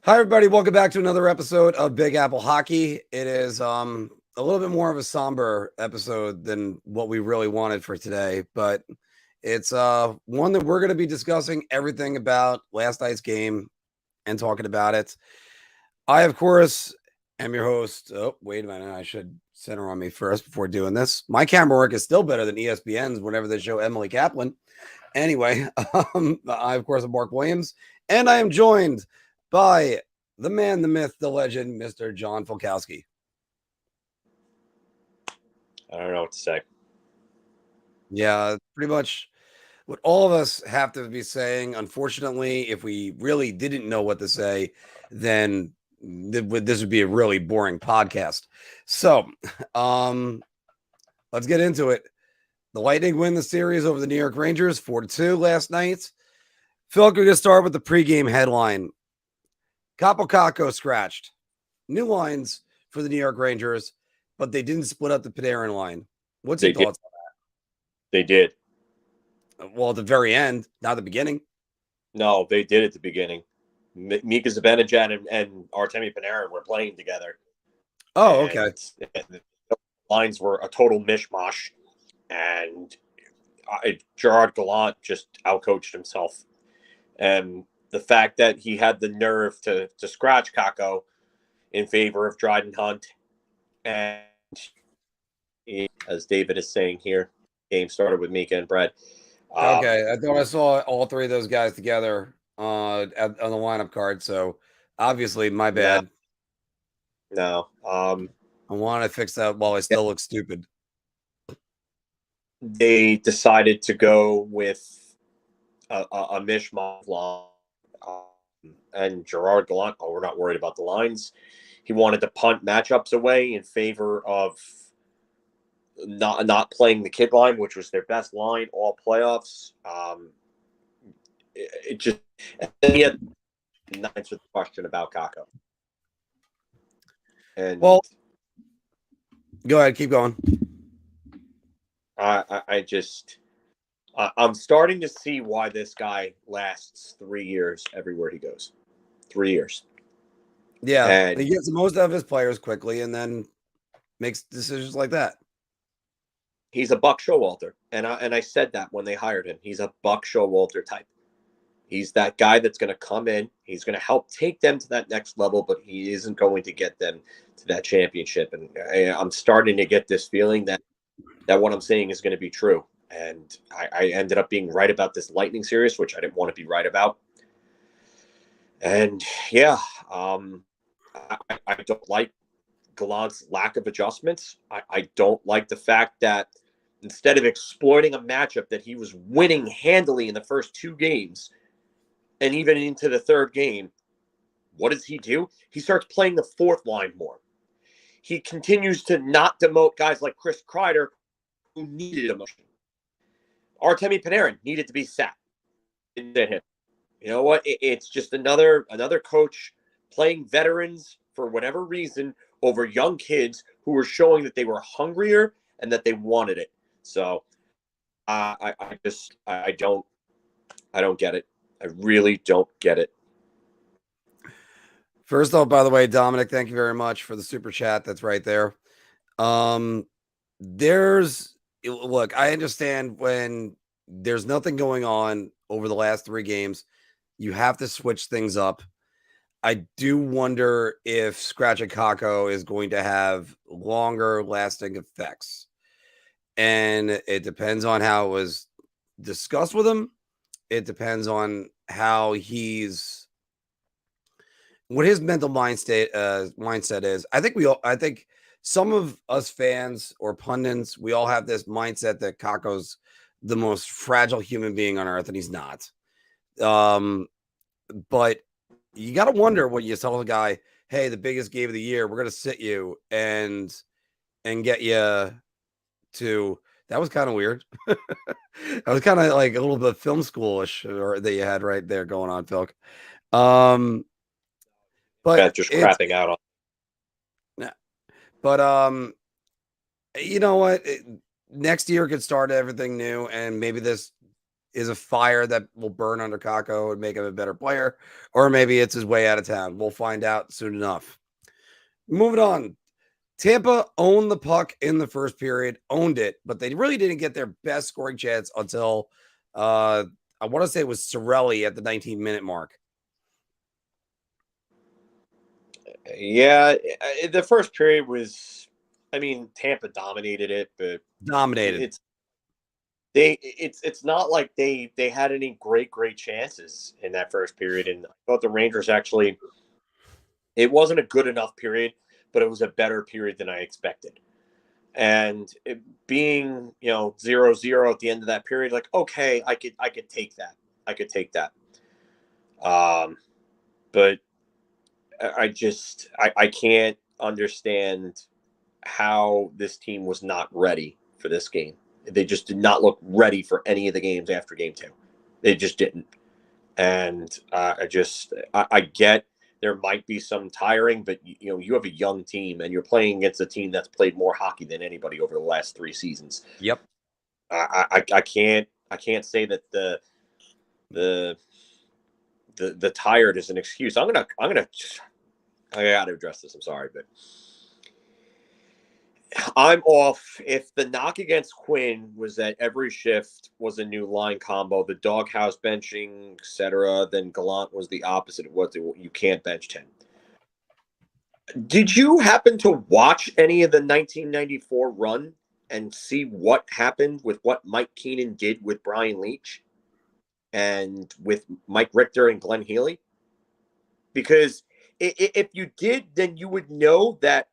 Hi, everybody. Welcome back to another episode of Big Apple Hockey. It is a little bit more of a somber episode than what we really wanted for today, but it's one that we're going to be discussing everything about last night's game and talking about it. I, of course, am your host. Oh, wait a minute. I should center on me first before doing this. My camera work is still better than ESPN's whenever they show Emily Kaplan. Anyway, I, of course, am Mark Williams, and I am joined by the man, the myth, the legend, Mr. John Folkowski. I don't know what to say. Yeah, pretty much what all of us have to be saying. Unfortunately, if we really didn't know what to say, then this would be a really boring podcast. So, let's get into it. The Lightning win the series over the New York Rangers 4-2 last night. Phil, we're going to start with the pregame headline. Capo Kakko scratched. New lines for the New York Rangers, but they didn't split up the Panarin line. What's your thoughts on They did. that? Well, at the very end, not the beginning. No, they did at the beginning. Mika Zibanejad and Artemi Panarin were playing together. Oh, okay. And the lines were a total mishmash. And Gerard Gallant just outcoached himself. And the fact that he had the nerve to scratch Kakko in favor of Dryden Hunt. And as David is saying here, game started with Mika and Brett. Okay, I thought I saw all three of those guys together on the lineup card. So obviously, my bad. No. I want to fix that while I still look stupid. They decided to go with a mishmash line. And Gerard Gallant, we're not worried about the lines. He wanted to punt matchups away in favor of not playing the kid line, which was their best line all playoffs. It just he had an answer the question about Kakko. And well, go ahead, keep going. I'm starting to see why this guy lasts 3 years everywhere he goes. 3 years. Yeah, and he gets most of his players quickly and then makes decisions like that. He's a Buck Showalter, and I said that when they hired him. He's a Buck Showalter type. He's that guy that's going to come in. He's going to help take them to that next level, but he isn't going to get them to that championship. And I'm starting to get this feeling that what I'm saying is going to be true. And I ended up being right about this Lightning series, which I didn't want to be right about. And yeah, I don't like Gallant's lack of adjustments. I don't like the fact that instead of exploiting a matchup that he was winning handily in the first 2 games and even into the third game, what does he do? He starts playing the fourth line more. He continues to not demote guys like Chris Kreider, who needed emotion. Artemi Panarin needed to be sat. Didn't hit. You know what? It's just another coach playing veterans for whatever reason over young kids who were showing that they were hungrier and that they wanted it. So I don't get it. I really don't get it. First off, by the way, Dominic, thank you very much for the super chat. That's right there. Look, I understand when there's nothing going on over the last 3 games, you have to switch things up. I do wonder if Scratch and Kakko is going to have longer lasting effects. And it depends on how it was discussed with him. It depends on how what his mental mindset is. I think some of us fans or pundits, we all have this mindset that Kakko's the most fragile human being on earth, and he's not. But you got to wonder when you tell a guy, hey, the biggest game of the year, we're going to sit you and get you to. That was kind of weird. That was kind of like a little bit film schoolish that you had right there going on, Phil. But just crapping out on. Yeah, but you know what? Next year could start everything new, and maybe this is a fire that will burn under Kakko and make him a better player, or maybe it's his way out of town. We'll find out soon enough. Moving on. Tampa owned the puck in the first period, owned it, but they really didn't get their best scoring chance until I want to say it was Cirelli at the 19-minute mark. Yeah, the first period was, Tampa dominated it, but Dominated. It's not like they had any great chances in that first period, and I thought the Rangers actually, it wasn't a good enough period, but it was a better period than I expected. And it being 0-0 at the end of that period, like, okay, I could take that. I could take that. But I can't understand how this team was not ready for this game. They just did not look ready for any of the games after game 2. They just didn't. And I get there might be some tiring, but you have a young team and you're playing against a team that's played more hockey than anybody over the last 3 seasons. Yep. I can't say that the tired is an excuse. I gotta address this. I'm sorry, but I'm off. If the knock against Quinn was that every shift was a new line combo, the doghouse benching, etc., then Gallant was the opposite of what you can't bench 10. Did you happen to watch any of the 1994 run and see what happened with what Mike Keenan did with Brian Leetch and with Mike Richter and Glenn Healy? Because if you did, then you would know that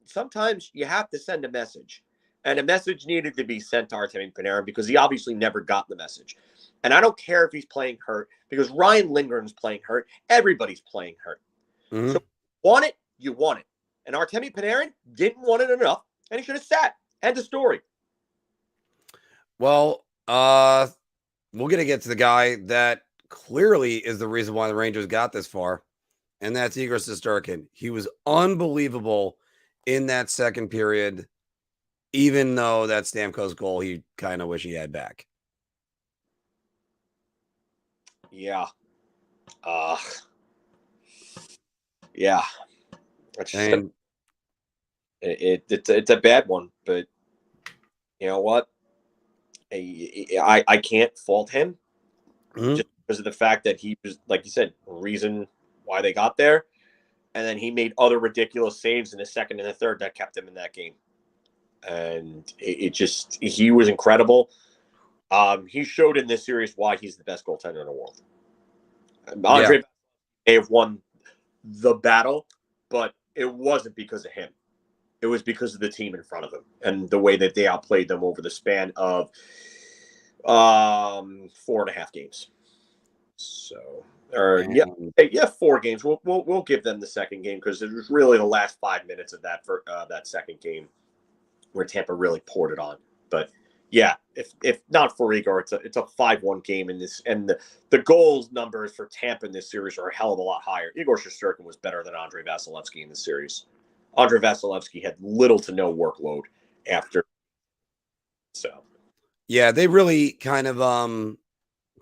sometimes you have to send a message. And a message needed to be sent to Artemi Panarin because he obviously never got the message. And I don't care if he's playing hurt because Ryan Lindgren's playing hurt. Everybody's playing hurt. Mm-hmm. So want it, you want it. And Artemi Panarin didn't want it enough, and he should have sat. End of story. Well, we're going to get to the guy that clearly is the reason why the Rangers got this far, and that's Igor Shesterkin. He was unbelievable in that second period, even though that Stamkos goal he kind of wish he had back. Yeah. Yeah. And it's a bad one, but you know what? I can't fault him just because of the fact that he was, like you said, reason why they got there. And then he made other ridiculous saves in the second and the third that kept him in that game. And he was incredible. He showed in this series why he's the best goaltender in the world. Andre may have won the battle, but it wasn't because of him. It was because of the team in front of him and the way that they outplayed them over the span of 4.5 games. So, 4 games. We'll give them the second game because it was really the last 5 minutes of that that second game where Tampa really poured it on. But yeah, if not for Igor, it's a 5-1 game in this, and the goals numbers for Tampa in this series are a hell of a lot higher. Igor Shesterkin was better than Andrei Vasilevskiy in this series. Andrei Vasilevskiy had little to no workload after. So, yeah, they really kind of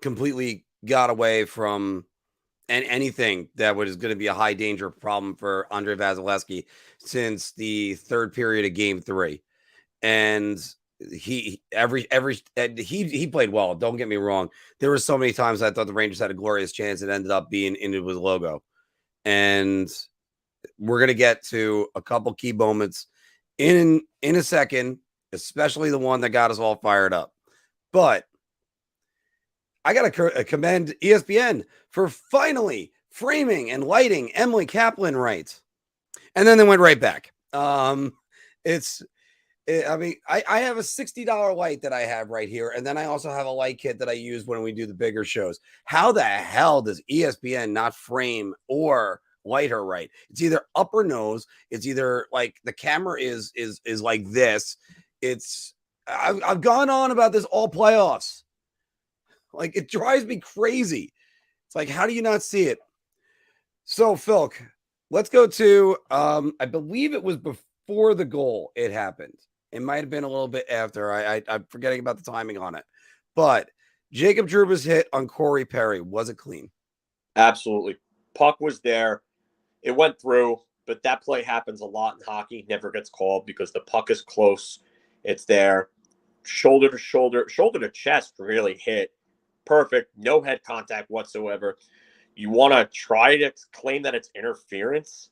completely got away from anything that was going to be a high danger problem for Andrei Vasilevskiy since the third period of Game 3, and he played well. Don't get me wrong. There were so many times I thought the Rangers had a glorious chance. It ended up being into his logo, and we're going to get to a couple key moments in a second, especially the one that got us all fired up. But I got to commend ESPN for finally framing and lighting Emily Kaplan right. And then they went right back. I have a $60 light that I have right here. And then I also have a light kit that I use when we do the bigger shows. How the hell does ESPN not frame or light her right? It's either up her nose. It's either like the camera is like this. I've gone on about this all playoffs. Like, it drives me crazy. It's like, how do you not see it? So, Phil, let's go to, I believe it was before the goal it happened. It might have been a little bit after. I'm forgetting about the timing on it. But Jacob Trouba's hit on Corey Perry, was it clean? Absolutely. Puck was there. It went through, but that play happens a lot in hockey. Never gets called because the puck is close. It's there. Shoulder to shoulder, shoulder to chest really hit. Perfect. No head contact whatsoever. You want to try to claim that it's interference?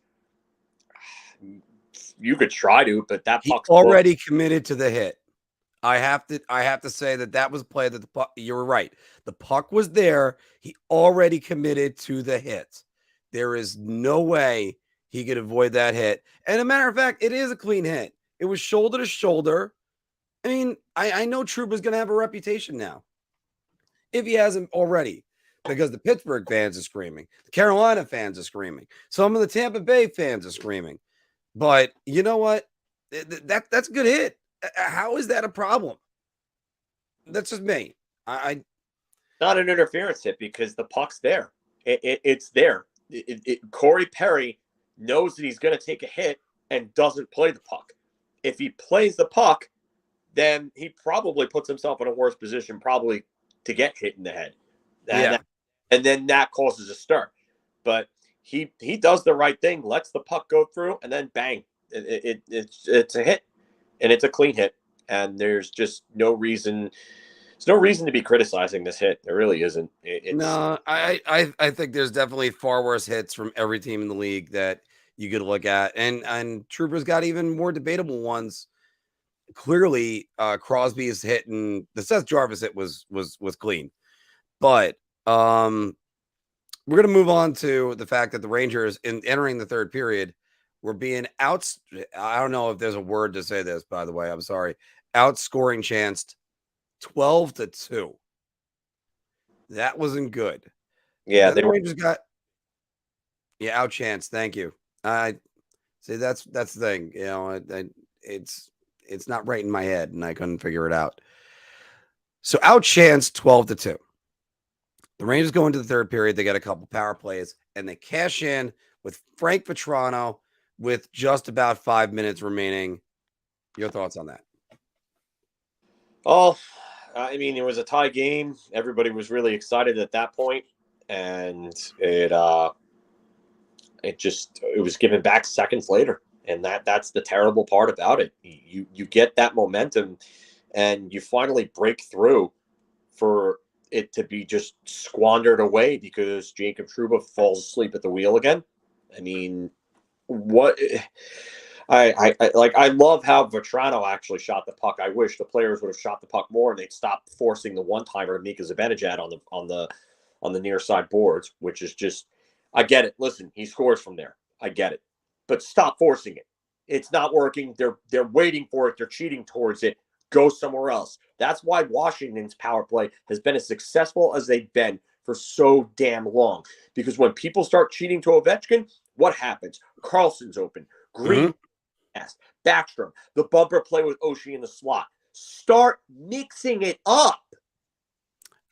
You could try to, but that puck's already committed to the hit. I have to say that was a play that the puck, you were right. The puck was there. He already committed to the hit. There is no way he could avoid that hit. And a matter of fact, it is a clean hit. It was shoulder to shoulder. I mean, I know Trouba's going to have a reputation now, if he hasn't already, because the Pittsburgh fans are screaming. The Carolina fans are screaming. Some of the Tampa Bay fans are screaming. But you know what? That's a good hit. How is that a problem? That's just me. Not an interference hit because the puck's there. It's there. Corey Perry knows that he's going to take a hit and doesn't play the puck. If he plays the puck, then he probably puts himself in a worse position, probably to get hit in the head. And then that causes a stir. But he does the right thing, lets the puck go through, and then bang, it's a hit, and it's a clean hit. And there's just no reason. There's no reason to be criticizing this hit. There really isn't. No, I think there's definitely far worse hits from every team in the league that you could look at, and Trouba's got even more debatable ones. Clearly, Crosby's hit and the Seth Jarvis hit was clean, but we're going to move on to the fact that the Rangers, in entering the third period, were being I don't know if there's a word to say this, by the way. I'm sorry. Outscoring chanced 12-2. That wasn't good. Yeah, the Rangers got outchanced. Thank you. I see that's the thing. You know, it's not right in my head, and I couldn't figure it out. So outchanced 12-2. The Rangers go into the third period. They get a couple power plays, and they cash in with Frank Vetrano with just about 5 minutes remaining. Your thoughts on that? Oh, I mean, it was a tie game. Everybody was really excited at that point, and it was given back seconds later, and that's the terrible part about it. You get that momentum, and you finally break through for it to be just squandered away because Jacob Trouba falls asleep at the wheel again. I mean, what? I love how Vetrano actually shot the puck. I wish the players would have shot the puck more and they'd stop forcing the one-timer Mika Zibanejad on the near side boards, which is just, I get it. Listen, he scores from there. I get it, but stop forcing it. It's not working. They're waiting for it. They're cheating towards it. Go somewhere else. That's why Washington's power play has been as successful as they've been for so damn long. Because when people start cheating to Ovechkin, what happens? Carlson's open. Green, Backstrom, the bumper play with Oshie in the slot. Start mixing it up.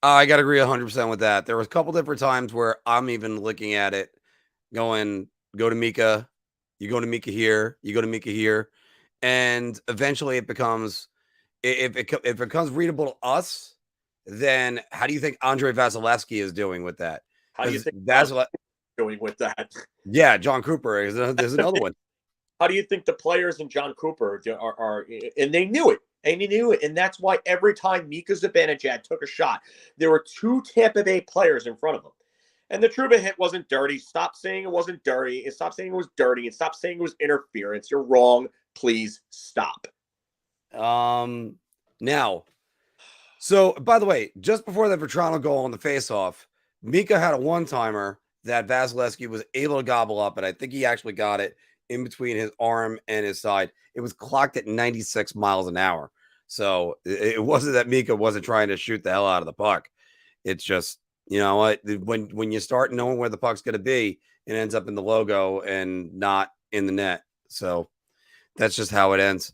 I got to agree 100% with that. There was a couple different times where I'm even looking at it going, go to Mika, you go to Mika here, you go to Mika here. And eventually it becomes, if it becomes readable to us, then how do you think Andre Vasilevsky is doing with that? How do you think Vasilevsky is doing with that? Yeah, John Cooper. There's another one. How do you think the players and John Cooper are and they knew it. And he knew it. And that's why every time Mika Zibanejad took a shot, there were two Tampa Bay players in front of him. And the Trouba hit wasn't dirty. Stop saying it wasn't dirty. And stop saying it was dirty. And stop saying it was interference. You're wrong. Please stop. Now, so by the way, just before that Vetrano goal on the faceoff, Mika had a one-timer that Vasilevsky was able to gobble up, and I think he actually got it in between his arm and his side. It was clocked at 96 miles an hour. So it wasn't that Mika wasn't trying to shoot the hell out of the puck. It's just, you know what, when you start knowing where the puck's going to be, it ends up in the logo and not in the net. So that's just how it ends.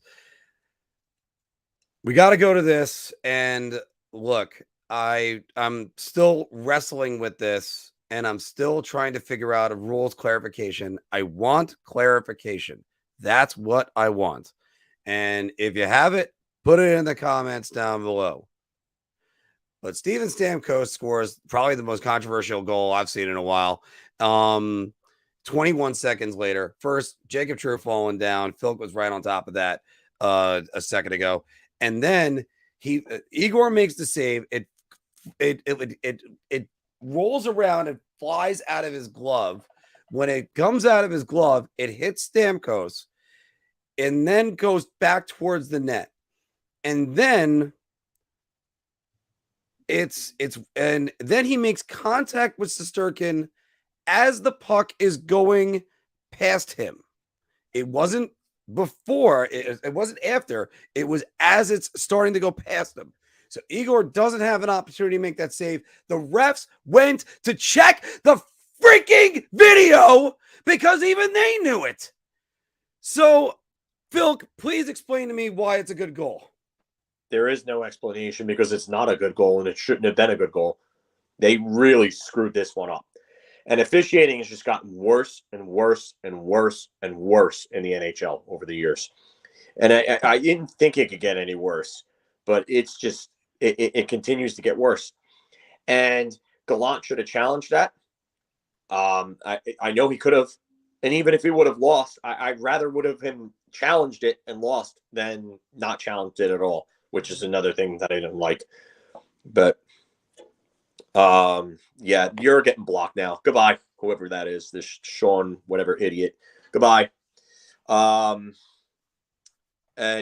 We got to go to this. And look, I'm still wrestling with this, and I'm still trying to figure out a rules clarification. I want clarification. That's what I want. And if you have it, put it in the comments down below. But Steven Stamkos scores probably the most controversial goal I've seen in a while. 21 seconds later, first Jacob True falling down. Phil was right on top of that a second ago, and then Igor makes the save. It rolls around and flies out of his glove. When it comes out of his glove, it hits Stamkos and then goes back towards the net. And then and then he makes contact with Shesterkin as the puck is going past him. It wasn't before, it wasn't after, it was as it's starting to go past him. So Igor doesn't have an opportunity to make that save. The refs went to check the freaking video because even they knew it. So, Phil, please explain to me why it's a good goal. There is no explanation because it's not a good goal and it shouldn't have been a good goal. They really screwed this one up. And officiating has just gotten worse and worse and worse and worse in the NHL over the years. And I didn't think it could get any worse, but it's just, it continues to get worse. And Gallant should have challenged that. I know he could have. And even if he would have lost, I'd rather would have him challenged it and lost than not challenged it at all, which is another thing that I didn't like. But yeah, you're getting blocked now. Goodbye, whoever that is, this Sean, whatever idiot. Goodbye. And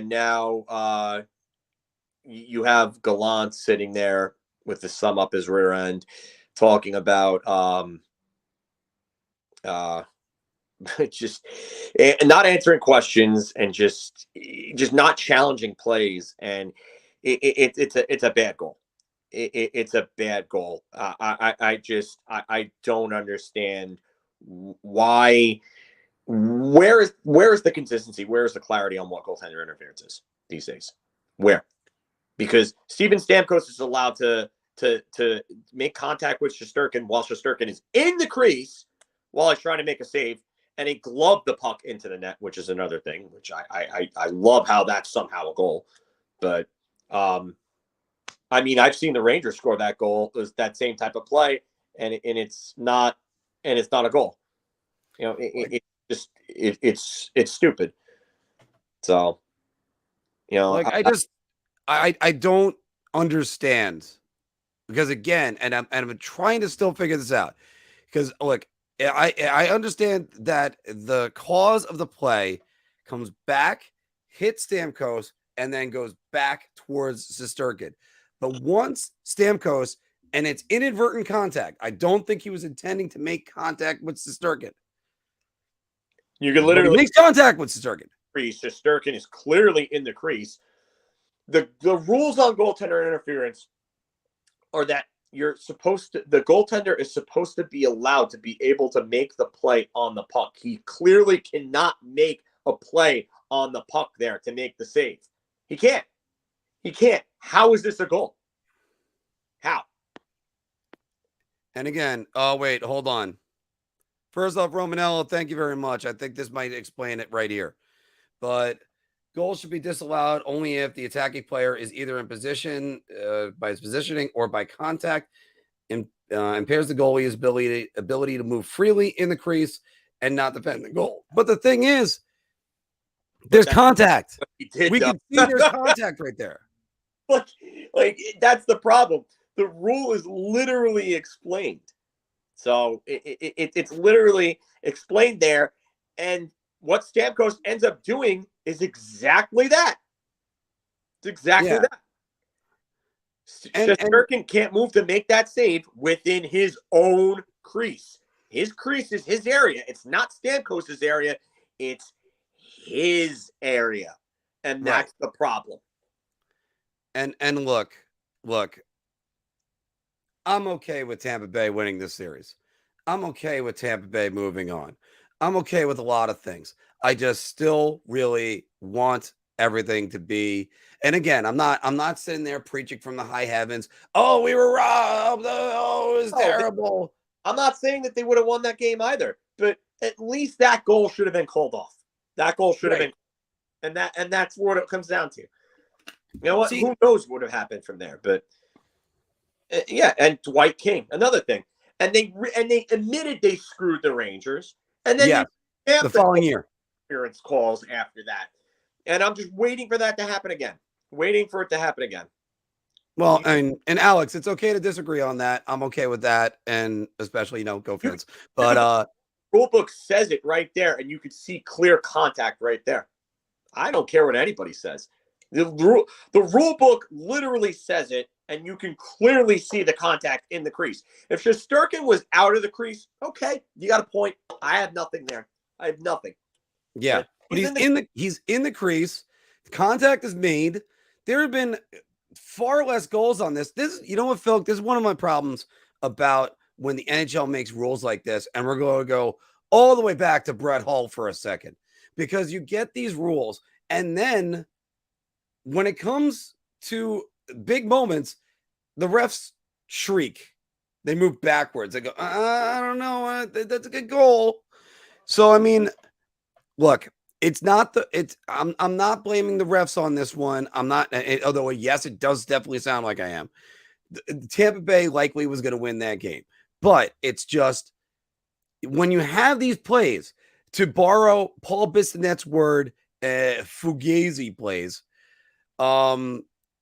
now you have Gallant sitting there with the thumb up his rear end, talking about just not answering questions and just not challenging plays, and it's a bad goal. It's a bad goal. I don't understand why. Where is the consistency? Where is the clarity on what goaltender interference is these days? Where? Because Steven Stamkos is allowed to make contact with Shesterkin while Shesterkin is in the crease while he's trying to make a save, and he gloved the puck into the net, which is another thing, which I love how that's somehow a goal. But I mean, I've seen the Rangers score that goal, that same type of play, and it's not a goal. You know, it's stupid. So, you know, like I don't understand, because again, and I'm trying to still figure this out, because look, I understand that the cause of the play comes back, hits Stamkos, and then goes back towards Shesterkin. But once Stamkos, and it's inadvertent contact, I don't think he was intending to make contact with Shesterkin. You can literally make contact with Shesterkin. Shesterkin is clearly in the crease. The rules on goaltender interference are that the goaltender is supposed to be allowed to be able to make the play on the puck. He clearly cannot make a play on the puck there to make the save. He can't. How is this a goal? How? And again, oh wait, hold on. First off, Romanello, thank you very much. I think this might explain it right here. But goals should be disallowed only if the attacking player is either in position by his positioning or by contact, and impairs the goalie's ability to move freely in the crease and not defend the goal. But the thing is, there's contact. We can see there's contact right there. Like that's the problem. The rule is literally explained. So it's literally explained there. And what Stamkos ends up doing is exactly that. It's exactly that. Shesterkin can't move to make that save within his own crease. His crease is his area. It's not Stamkos' area. It's his area. And that's the problem. And look, I'm okay with Tampa Bay winning this series. I'm okay with Tampa Bay moving on. I'm okay with a lot of things. I just still really want everything to be. And again, I'm not sitting there preaching from the high heavens. Oh, we were robbed. Oh, it was terrible. I'm not saying that they would have won that game either, but at least that goal should have been called off. That goal should have been, and that's what it comes down to. You know what? Who knows what would have happened from there? But Yeah, and Dwight King, another thing. And they admitted they screwed the Rangers, and then Yeah, they have the the following year. interference calls after that. And I'm just waiting for that to happen again. Waiting for it to happen again. Well, and Alex, it's okay to disagree on that. I'm okay with that, and especially go Fins. But rule book says it right there, and you could see clear contact right there. I don't care what anybody says. The rule book literally says it, and you can clearly see the contact in the crease. If Shesterkin was out of the crease, okay, you got a point. I have nothing there. I have nothing. Yeah, but he's in the crease. Contact is made. There have been far less goals on this. What, Phil? This is one of my problems about when the NHL makes rules like this, and we're going to go all the way back to Brett Hull for a second, because you get these rules, and then when it comes to big moments, the refs shriek. They move backwards. They go, I don't know. That's a good goal. So, I mean, look, I'm not blaming the refs on this one. I'm not, although yes, it does definitely sound like I am. Tampa Bay likely was going to win that game, but it's just when you have these plays, to borrow Paul Bissonnette's word, fugazi plays,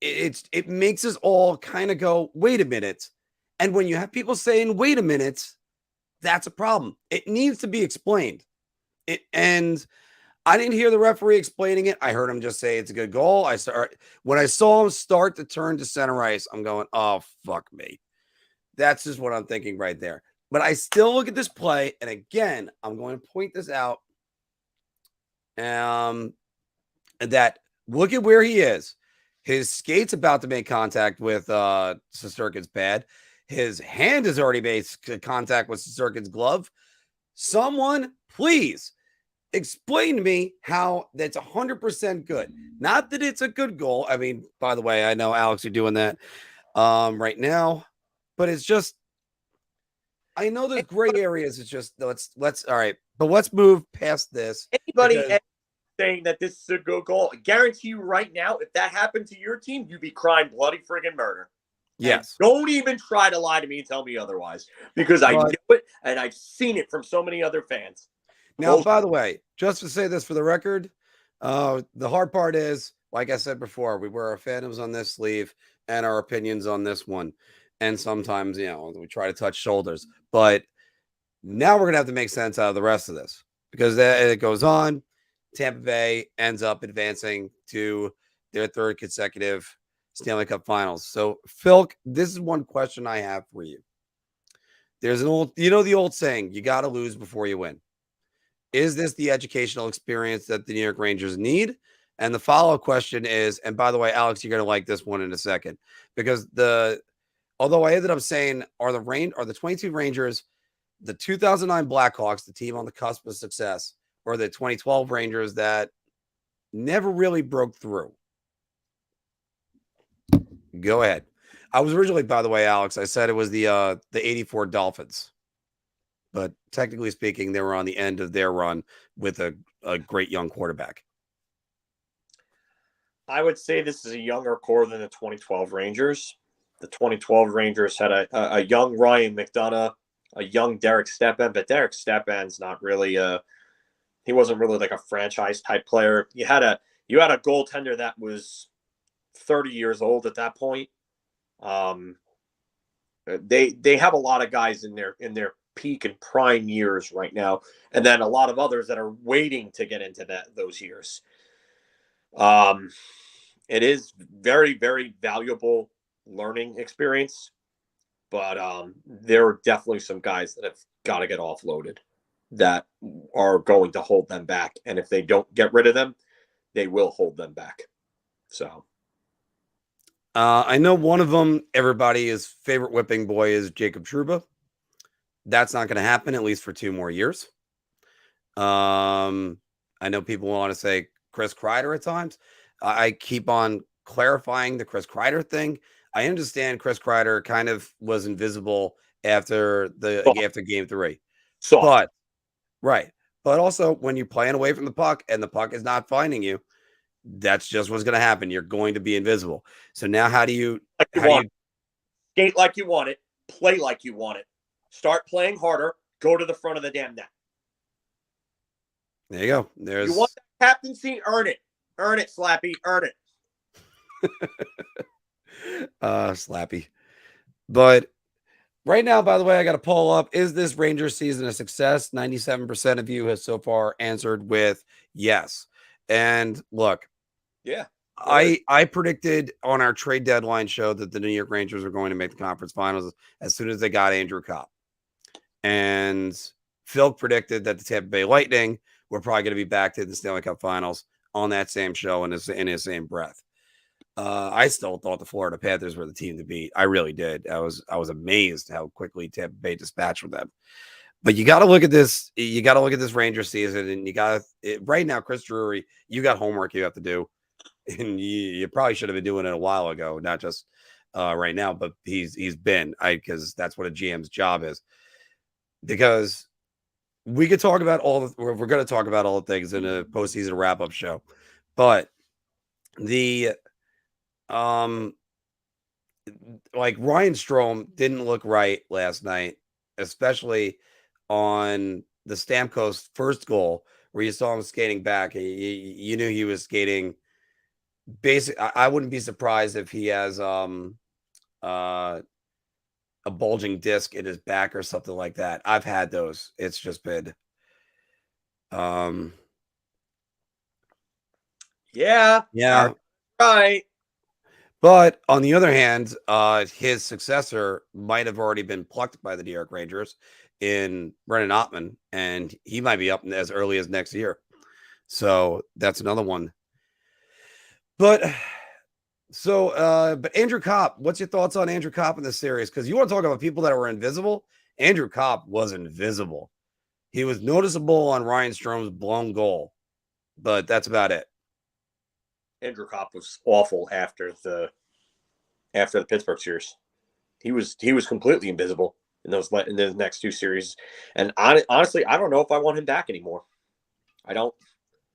it makes us all kind of go, wait a minute. And when you have people saying, wait a minute, that's a problem. It needs to be explained. And I didn't hear the referee explaining it. I heard him just say it's a good goal. When I saw him start to turn to center ice, I'm going, oh, fuck me. That's just what I'm thinking right there. But I still look at this play, and again, I'm going to point this out. That look at where he is. His skate's about to make contact with Shesterkin's pad. His hand has already made contact with Shesterkin's glove. Someone, please explain to me how that's 100% good. Not that it's a good goal. I mean, by the way, I know, Alex, you're doing that right now, but it's just, I know there's gray areas. It's just, let's all right, but let's move past this. Anybody saying that this is a good goal, I guarantee you right now, if that happened to your team, you'd be crying bloody friggin' murder. Yes. And don't even try to lie to me and tell me otherwise, because I knew it and I've seen it from so many other fans. Now, by the way, just to say this for the record, the hard part is, like I said before, we wear our fandoms on this sleeve and our opinions on this one. And sometimes, we try to touch shoulders. But now we're going to have to make sense out of the rest of this, because it goes on. Tampa Bay ends up advancing to their third consecutive Stanley Cup Finals. So, Phil, this is one question I have for you. There's the old saying, you got to lose before you win. Is this the educational experience that the New York Rangers need? And the follow-up question is, and by the way, Alex, you're going to like this one in a second, because although I ended up saying, are the 22 Rangers the 2009 Blackhawks, the team on the cusp of success, or the 2012 Rangers that never really broke through? Go ahead. I was originally, by the way, Alex, I said it was the 84 Dolphins. But technically speaking, they were on the end of their run with a great young quarterback. I would say this is a younger core than the 2012 Rangers. The 2012 Rangers had a young Ryan McDonough, a young Derek Stepan, but Derek Stepan's not really he wasn't really like a franchise type player. You had a goaltender that was 30 years old at that point. They have a lot of guys in their peak and prime years right now, and then a lot of others that are waiting to get into those years. It is very, very valuable learning experience, but there are definitely some guys that have got to get offloaded that are going to hold them back, and if they don't get rid of them, they will hold them back. So I know one of them, everybody's favorite whipping boy, is Jacob Trouba. That's not going to happen, at least for 2 more years. I know people want to say Chris Kreider at times. I keep on clarifying the Chris Kreider thing. I understand Chris Kreider kind of was invisible after game 3. But also when you're playing away from the puck and the puck is not finding you, that's just what's going to happen. You're going to be invisible. So now how do you skate like you want it, play like you want it, start playing harder, go to the front of the damn net. There you go. You want that captaincy? Earn it. Earn it, Slappy. Earn it. Slappy. But right now, by the way, I got a poll up. Is this Rangers season a success? 97% of you has so far answered with yes. And look, yeah, I predicted on our trade deadline show that the New York Rangers are going to make the conference finals as soon as they got Andrew Copp. And Phil predicted that the Tampa Bay Lightning were probably going to be back to the Stanley Cup Finals on that same show in his same breath. I still thought the Florida Panthers were the team to beat. I really did. I was amazed how quickly Tampa Bay dispatched with them. But you got to look at this. You got to look at this Ranger season, and you got right now, Chris Drury. You got homework you have to do, and you probably should have been doing it a while ago, not just right now. But he's been because that's what a GM's job is. Because we could talk about we're going to talk about all the things in a postseason wrap up show, but the like Ryan Strome didn't look right last night, especially on the Stamkos first goal where you saw him skating back. You knew he was skating. I wouldn't be surprised if he has a bulging disc in his back or something like that. I've had those. It's just been yeah. Right. But on the other hand, his successor might have already been plucked by the New York Rangers in Brennan Ottman, and he might be up as early as next year. So that's another one. But Andrew Copp, what's your thoughts on Andrew Copp in this series? Because you want to talk about people that were invisible. Andrew Copp was invisible. He was noticeable on Ryan Strome's blown goal, but that's about it. Andrew Copp was awful after the Pittsburgh series. He was completely invisible in the next two series, and honestly, I don't know if I want him back anymore. I don't.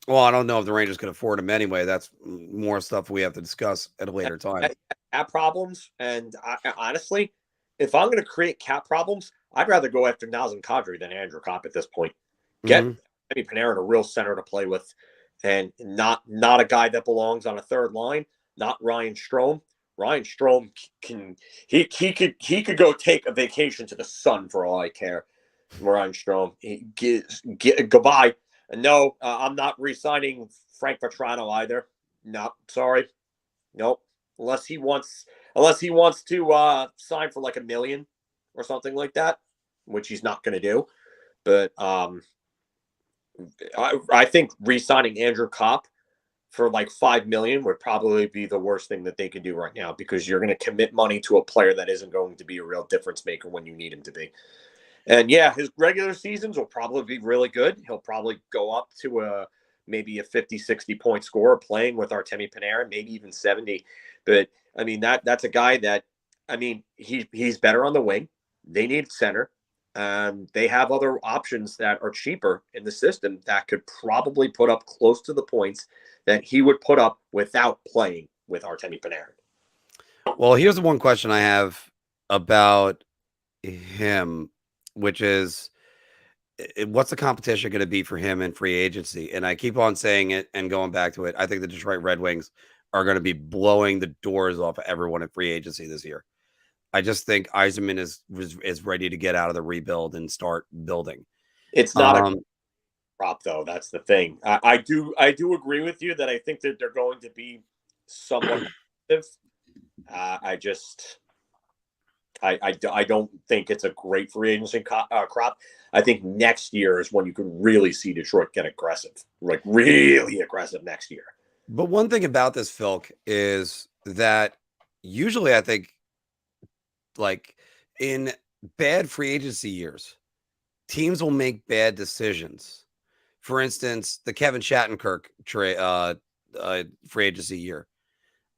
Well, I don't know if the Rangers could afford him anyway. That's more stuff we have to discuss at a later time. Cap problems, and honestly, if I'm going to create cap problems, I'd rather go after Nazem Kadri than Andrew Copp at this point. Get Artemi Panarin a real center to play with, and not a guy that belongs on a third line. Not Ryan Strome. Ryan Strome he could go take a vacation to the sun for all I care. Ryan Strome, goodbye. No, I'm not re-signing Frank Vetrano either. No, sorry. Nope. Unless he wants to sign for like $1 million or something like that, which he's not going to do. But I think re-signing Andrew Copp for like $5 million would probably be the worst thing that they can do right now, because you're going to commit money to a player that isn't going to be a real difference maker when you need him to be. And yeah, his regular seasons will probably be really good. He'll probably go up to maybe a 50, 60 point scorer playing with Artemi Panarin, maybe even 70. But I mean, that's a guy that, I mean, he's better on the wing. They need center. They have other options that are cheaper in the system that could probably put up close to the points that he would put up without playing with Artemi Panarin. Well, here's the one question I have about him, which is, what's the competition going to be for him in free agency? And I keep on saying it and going back to it. I think the Detroit Red Wings are going to be blowing the doors off of everyone in free agency this year. I just think Yzerman is ready to get out of the rebuild and start building. It's not a prop, though. That's the thing. I do agree with you that I think that they're going to be somewhat active. I don't think it's a great free agency crop. I think next year is when you can really see Detroit get aggressive, like really aggressive next year. But one thing about this, Philk, is that usually I think, like in bad free agency years, teams will make bad decisions. For instance, the Kevin Shattenkirk free agency year.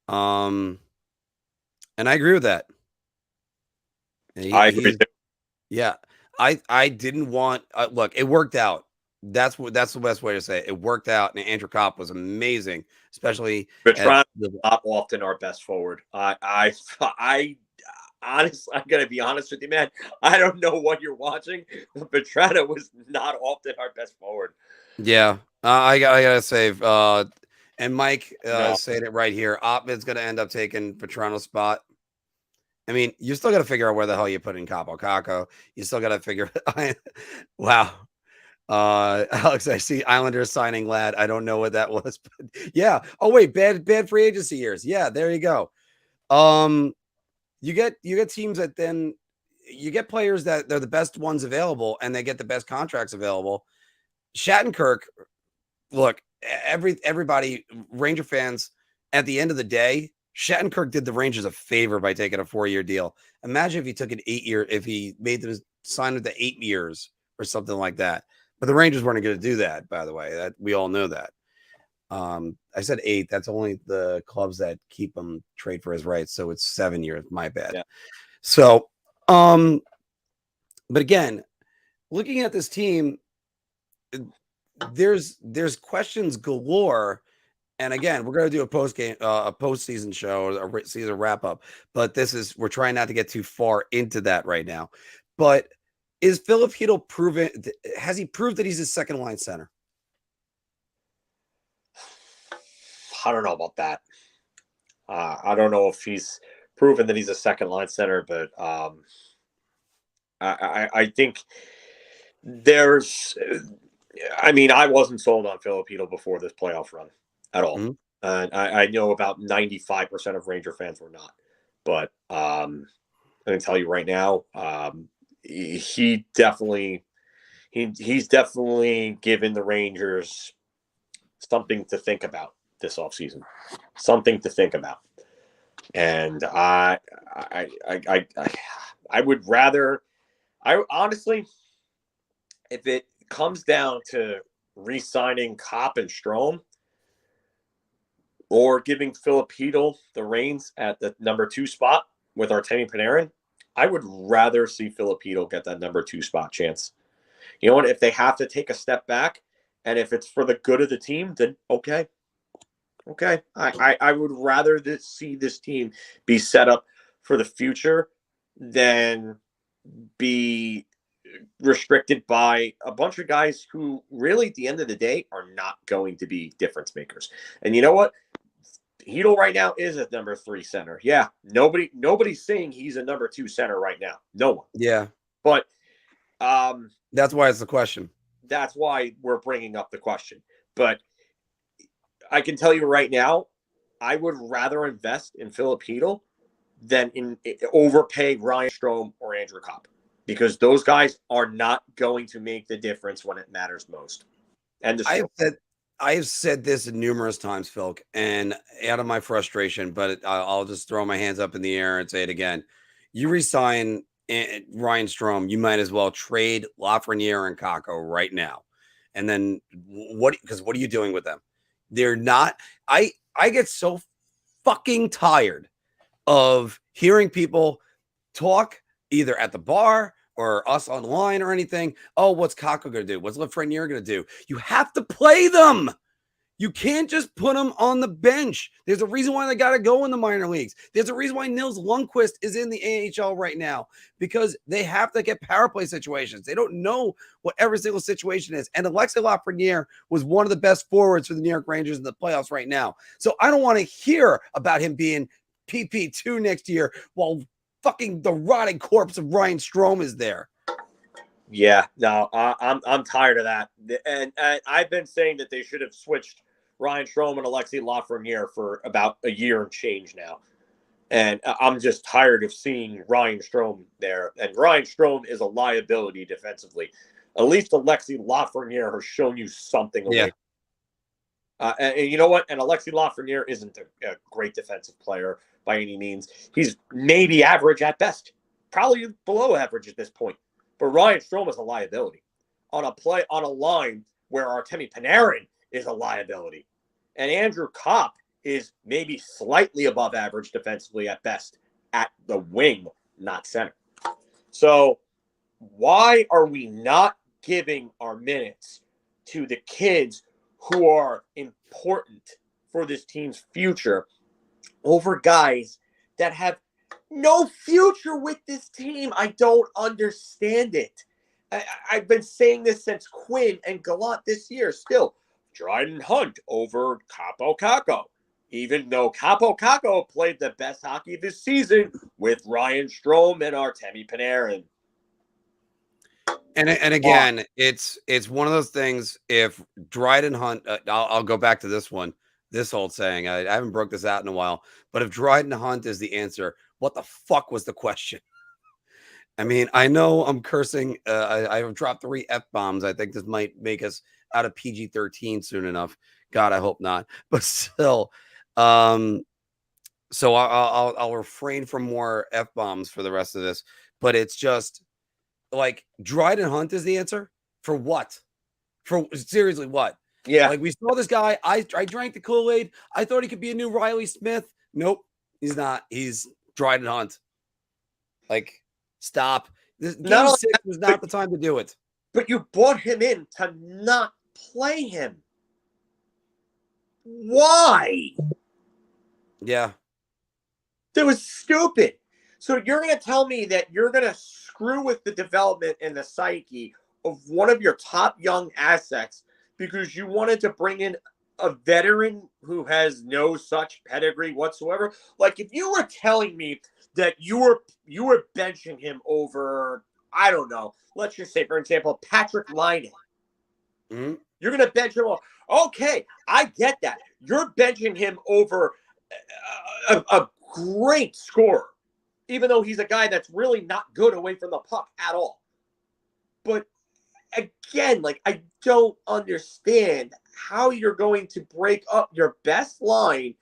And I agree with that. I agree. Yeah. I didn't want look, it worked out. That's the best way to say it. It worked out, and Andrew Copp was amazing, especially Vetrano not often our best forward. honestly, I'm going to be honest with you, man. I don't know what you're watching. Vetrano was not often our best forward. Yeah. I gotta say, and Mike No. saying it right here. Ottman's gonna end up taking Vetrano's spot. I mean, you still got to figure out where the hell you put in Capo Caco. You still got to figure. Wow. Alex, I see Islanders signing Lad. I don't know what that was, but yeah. Oh wait, bad free agency years. Yeah, there you go. You get teams that then you get players that they're the best ones available and they get the best contracts available. Shattenkirk, look, everybody, Ranger fans, at the end of the day, Shattenkirk did the Rangers a favor by taking a 4-year deal. Imagine if he took an 8-year, if he made them sign with the 8 years or something like that. But the Rangers weren't going to do that, by the way. That we all know that. I said 8. That's only the clubs that keep him trade for his rights. So it's 7 years. My bad. Yeah. So, but again, looking at this team, there's questions galore. And again, we're going to do a postseason show, a season wrap up. But we're trying not to get too far into that right now. But is Filipino proven? Has he proved that he's a second line center? I don't know about that. I don't know if he's proven that he's a second line center, but I think there's. I mean, I wasn't sold on Filipino before this playoff run at all. Mm-hmm. And I know about 95% of Ranger fans were not. But I can tell you right now, he's definitely given the Rangers something to think about this offseason. Something to think about. And I would rather, I honestly, if it comes down to re-signing Kopp and Strome or giving Filipino the reins at the number 2 spot with Artemi Panarin, I would rather see Filipino get that number 2 spot chance. You know what? If they have to take a step back and if it's for the good of the team, then okay. Okay. I would rather see this team be set up for the future than be restricted by a bunch of guys who really at the end of the day are not going to be difference makers. And you know what? Chytil right now is a number 3 center. Yeah, nobody's saying he's a number 2 center right now. No one. Yeah. But that's why it's the question. That's why we're bringing up the question. But I can tell you right now, I would rather invest in Filipino than overpay Ryan Strome or Andrew Kopp, because those guys are not going to make the difference when it matters most. And I have said this numerous times, Phil, and out of my frustration, but I'll just throw my hands up in the air and say it again. You resign Ryan Strome, you might as well trade Lafreniere and Kakko right now. And then because what are you doing with them? They're not. I get so fucking tired of hearing people talk either at the bar or us online or anything. Oh, what's Kakko going to do? What's Lafreniere going to do? You have to play them. You can't just put them on the bench. There's a reason why they got to go in the minor leagues. There's a reason why Nils Lundqvist is in the AHL right now, because they have to get power play situations. They don't know what every single situation is. And Alexis Lafreniere was one of the best forwards for the New York Rangers in the playoffs right now. So I don't want to hear about him being PP2 next year while fucking the rotting corpse of Ryan Strome is there. Yeah, no, I'm tired of that. And I've been saying that they should have switched Ryan Strome and Alexis Lafreniere for about a year and change now. And I'm just tired of seeing Ryan Strome there. And Ryan Strome is a liability defensively. At least Alexis Lafreniere has shown you something away. Yeah. And you know what? And Alexis Lafreniere isn't a great defensive player by any means. He's maybe average at best, probably below average at this point. But Ryan Strome is a liability on a line where Artemi Panarin is a liability. And Andrew Kopp is maybe slightly above average defensively at best at the wing, not center. So why are we not giving our minutes to the kids who are important for this team's future over guys that have no future with this team. I don't understand it. I've been saying this since Quinn and Gallant this year. Still, Dryden Hunt over Capo Caco. Even though Capo Caco played the best hockey this season with Ryan Strome and Artemi Panarin. And again, it's one of those things. If Dryden Hunt, I'll go back to this one. This old saying, I haven't broke this out in a while. But if Dryden Hunt is the answer, what the fuck was the question? I mean, I know I'm cursing. I've dropped 3 F-bombs. I think this might make us out of PG-13 soon enough. God, I hope not. But still, so I'll refrain from more F-bombs for the rest of this. But it's just like Dryden Hunt is the answer for what? For seriously, what? Yeah. Like we saw this guy. I drank the Kool-Aid. I thought he could be a new Riley Smith. Nope, he's not. He's Dryden Hunt. Like, stop. This game 6 was not the time to do it. But you brought him in to not play him. Why? Yeah. That was stupid. So you're going to tell me that you're going to screw with the development and the psyche of one of your top young assets because you wanted to bring in a veteran who has no such pedigree whatsoever? Like, if you were telling me that you were benching him over, I don't know, let's just say, for example, Patrick Laine. Mm-hmm. You're going to bench him over. Okay, I get that. You're benching him over a great scorer, even though he's a guy that's really not good away from the puck at all. But again, like, I don't understand how you're going to break up your best line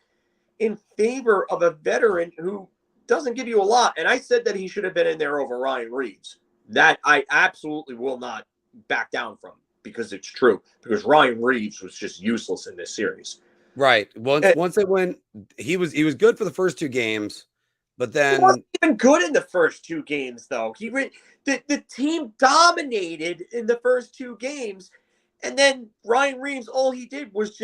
in favor of a veteran who doesn't give you a lot. And I said that he should have been in there over Ryan Reeves. That I absolutely will not back down from, because it's true. Because Ryan Reeves was just useless in this series. Right. Once they went, he was good for the first 2 games, but then he wasn't even good in the first 2 games, though. The team dominated in the first 2 games, and then Ryan Reeves, all he did was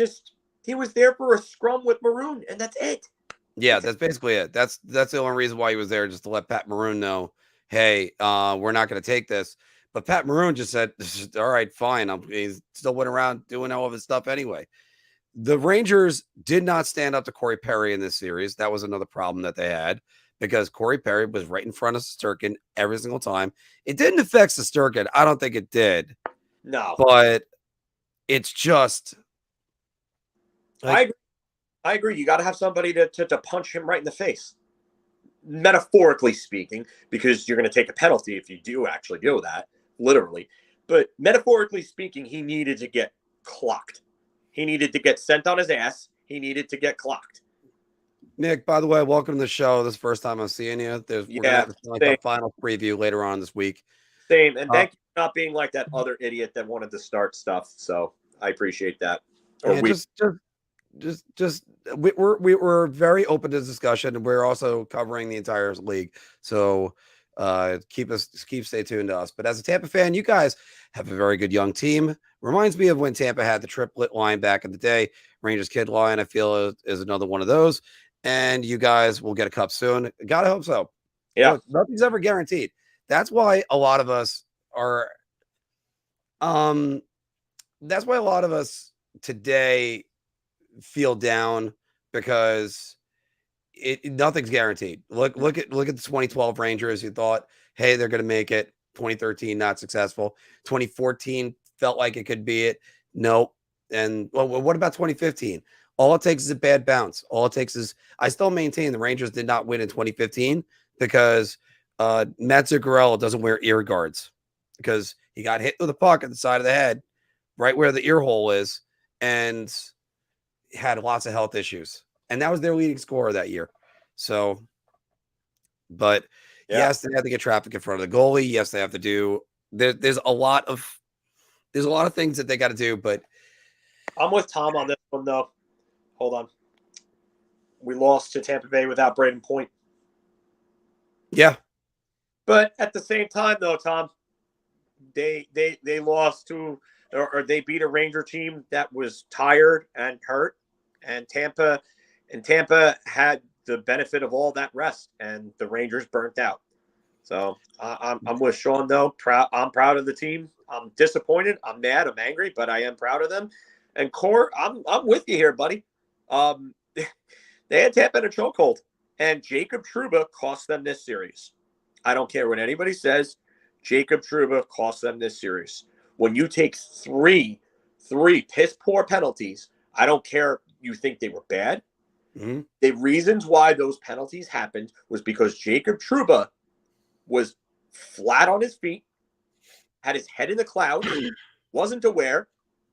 he was there for a scrum with Maroon, and that's it. Yeah, that's basically it. That's the only reason why he was there, just to let Pat Maroon know, hey, we're not going to take this. But Pat Maroon just said, all right, fine. He's still went around doing all of his stuff anyway. The Rangers did not stand up to Corey Perry in this series. That was another problem that they had, because Corey Perry was right in front of Shesterkin every single time. It didn't affect Shesterkin. I don't think it did. No. But it's just... like, I agree. You got to have somebody to punch him right in the face, metaphorically speaking, because you're going to take a penalty if you do actually do that, literally. But metaphorically speaking, he needed to get clocked. He needed to get sent on his ass. He needed to get clocked. Nick, by the way, welcome to the show. This is the first time I'm seeing you. We're going to have the Stanley Cup Finals preview later on this week. Same. And thank you for not being like that other idiot that wanted to start stuff. So I appreciate that. We're very open to discussion, and we're also covering the entire league. So stay tuned to us. But as a Tampa fan, you guys have a very good young team. Reminds me of when Tampa had the triplet line back in the day. Rangers kid line, I feel, is another one of those. And you guys will get a cup soon. Gotta hope so. Yeah. Look, nothing's ever guaranteed. That's why a lot of us are that's why a lot of us today feel down, because nothing's guaranteed. Look at the 2012 Rangers. You thought, hey, they're going to make it. 2013, not successful. 2014 felt like it could be it. Nope. And well, what about 2015? All it takes is a bad bounce. All it takes is, I still maintain the Rangers did not win in 2015 because Matt Zuccarello doesn't wear ear guards, because he got hit with a puck at the side of the head, right where the ear hole is, and had lots of health issues. And that was their leading scorer that year. So, but yes, they have to get traffic in front of the goalie. Yes, they have to do. There's a lot of things that they got to do. But I'm with Tom on this one, though. Hold on. We lost to Tampa Bay without Braden Point. Yeah, but at the same time, though, Tom, they lost to, or they beat a Ranger team that was tired and hurt, and Tampa had the benefit of all that rest, and the Rangers burnt out. So I'm with Sean though. I'm proud of the team. I'm disappointed. I'm mad. I'm angry, but I am proud of them. And Core, I'm with you here, buddy. They had Tampa in a chokehold, and Jacob Trouba cost them this series. I don't care what anybody says. Jacob Trouba cost them this series. When you take three piss poor penalties, I don't care. You think they were bad. Mm-hmm. The reasons why those penalties happened was because Jacob Trouba was flat on his feet, had his head in the clouds, wasn't aware,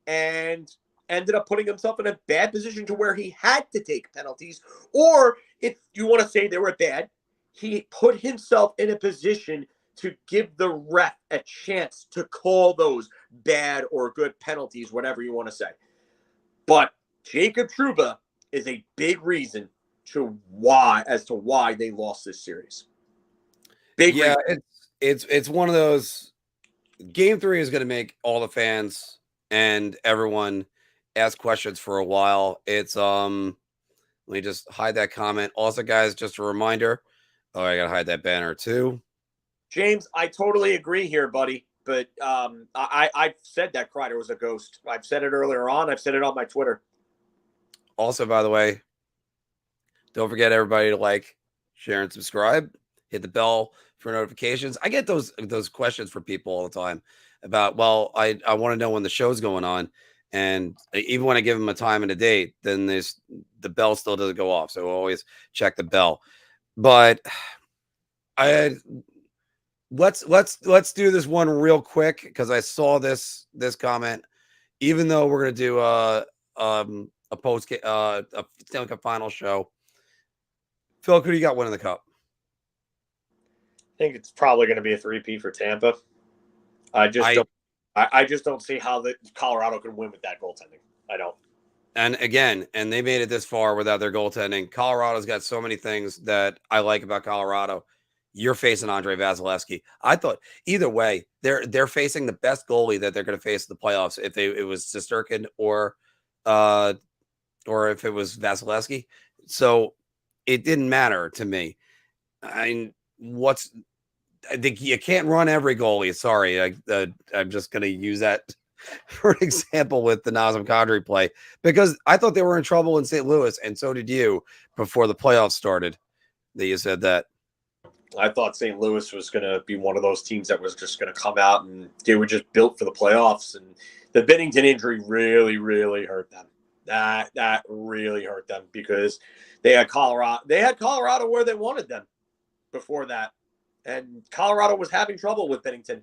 and ended up putting himself in a bad position to where he had to take penalties. Or if you want to say they were bad, he put himself in a position to give the ref a chance to call those bad or good penalties, whatever you want to say. But Jacob Trouba is a big reason as to why they lost this series. Yeah, it's one of those. Game 3 is going to make all the fans and everyone ask questions for a while. It's let me just hide that comment. Also, guys, just a reminder. Oh, I gotta hide that banner too. James, I totally agree here, buddy. But I've said that Kreider was a ghost. I've said it earlier on. I've said it on my Twitter. Also, by the way, don't forget everybody to like, share, and subscribe. Hit the bell for notifications. I get those questions from people all the time about, well, I want to know when the show's going on. And even when I give them a time and a date, then the bell still doesn't go off. So always check the bell. But let's do this one real quick because I saw this comment. Even though we're gonna do a Stanley Cup Finals show, Phil, who do you got winning the cup? I think it's probably going to be a 3-peat for Tampa. I just don't see how Colorado can win with that goaltending. I don't. And again, they made it this far without their goaltending. Colorado's got so many things that I like about Colorado. You're facing Andrei Vasilevsky. I thought either way, they're facing the best goalie that they're going to face in the playoffs. If it was Shesterkin or if it was Vasilevsky, so it didn't matter to me. I think you can't run every goalie. Sorry, I'm just going to use that for an example with the Nazem Kadri play because I thought they were in trouble in St. Louis, and so did you before the playoffs started. That you said that. I thought St. Louis was going to be one of those teams that was just going to come out and they were just built for the playoffs. And the Binnington injury really, really hurt them. That really hurt them because they had Colorado where they wanted them before that. And Colorado was having trouble with Binnington.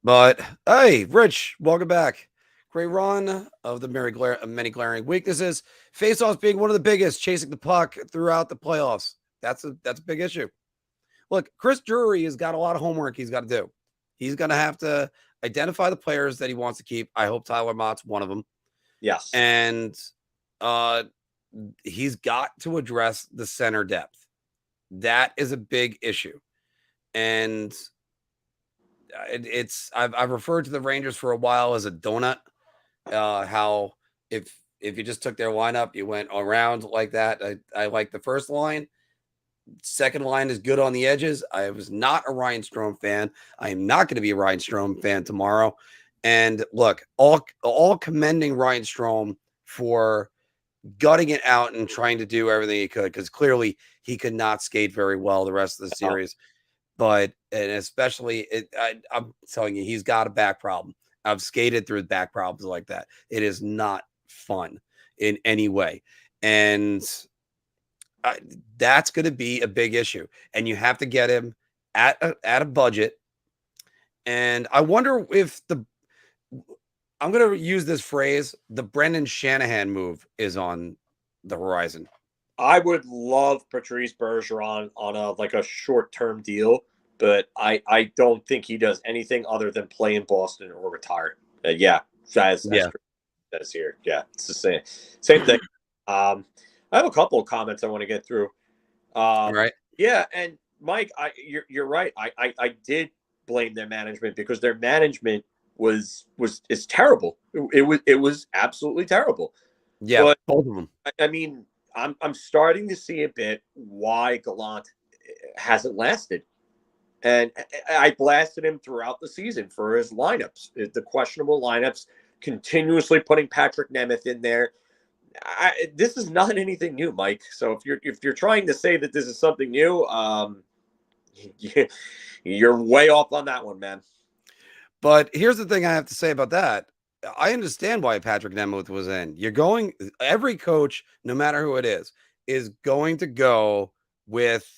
But, hey, Rich, welcome back. Great run of the many glaring weaknesses. Faceoffs being one of the biggest, chasing the puck throughout the playoffs. That's a big issue. Look, Chris Drury has got a lot of homework he's got to do. He's going to have to identify the players that he wants to keep. I hope Tyler Mott's one of them. Yes. And he's got to address the center depth. That is a big issue. And I've referred to the Rangers for a while as a donut. How if you just took their lineup, you went around like that. I like the first line. Second line is good on the edges. I was not a Ryan Strome fan. I am not going to be a Ryan Strome fan tomorrow. And look, all commending Ryan Strome for gutting it out and trying to do everything he could, because clearly he could not skate very well the rest of the series. But and especially, I'm telling you, he's got a back problem. I've skated through back problems like that. It is not fun in any way. And that's going to be a big issue. And you have to get him at a budget. And I wonder if I'm going to use this phrase, the Brendan Shanahan move is on the horizon. I would love Patrice Bergeron on a short-term deal, but I don't think he does anything other than play in Boston or retire. As here. Yeah, it's the same thing. I have a couple of comments I want to get through. Right. Yeah, and Mike, you're right. I did blame their management because their management is terrible. It was absolutely terrible. Yeah, but, both of them. I mean, I'm starting to see a bit why Gallant hasn't lasted. And I blasted him throughout the season for his lineups, the questionable lineups, continuously putting Patrick Nemeth in there. This is not anything new, Mike. So if you're trying to say that this is something new, you're way off on that one, man. But here's the thing I have to say about that. I understand why Patrick Nemeth was in. Every coach, no matter who it is going to go with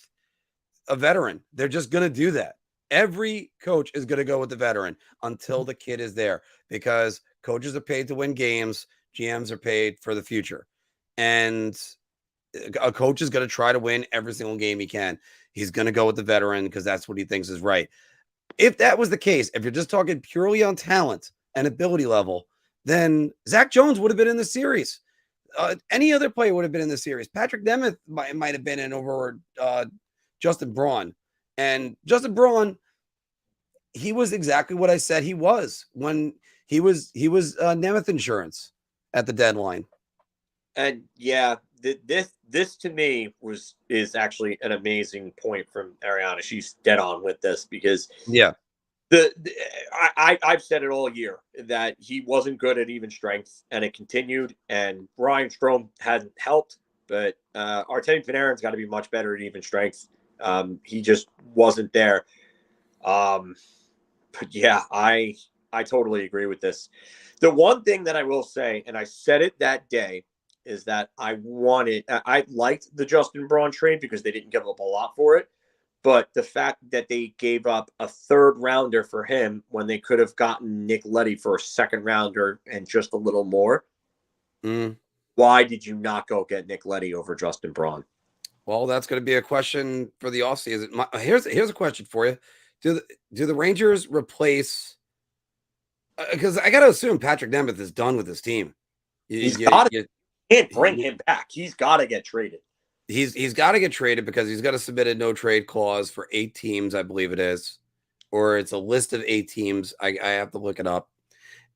a veteran. They're just going to do that. Every coach is going to go with the veteran until the kid is there, because coaches are paid to win games. GMs are paid for the future. And a coach is going to try to win every single game he can. He's going to go with the veteran because that's what he thinks is right. If that was the case, if you're just talking purely on talent and ability level, then Zach Jones would have been in the series. Any other player would have been in the series. Patrick Nemeth might have been in over Justin Braun. And Justin Braun, he was exactly what I said he was when he was Nemeth insurance at the deadline. And yeah, this to me is actually an amazing point from Ariana. She's dead on with this, because I've said it all year that he wasn't good at even strength, and it continued. And Ryan Strome hadn't helped, but Artemi Panarin's got to be much better at even strength. He just wasn't there. But yeah, I totally agree with this. The one thing that I will say, and I said it that day, is that I liked the Justin Braun trade because they didn't give up a lot for it. But the fact that they gave up a third rounder for him when they could have gotten Nick Leddy for a second rounder and just a little more. Why did you not go get Nick Leddy over Justin Braun? Well, that's going to be a question for the offseason. Here's a question for you. Do the Rangers replace? Because I got to assume Patrick Nemeth is done with his team. You can't bring him back. He's got to get traded. He's got to get traded because he's got to submit a no trade clause for 8 teams, I believe it is, or it's a list of 8 teams. I have to look it up,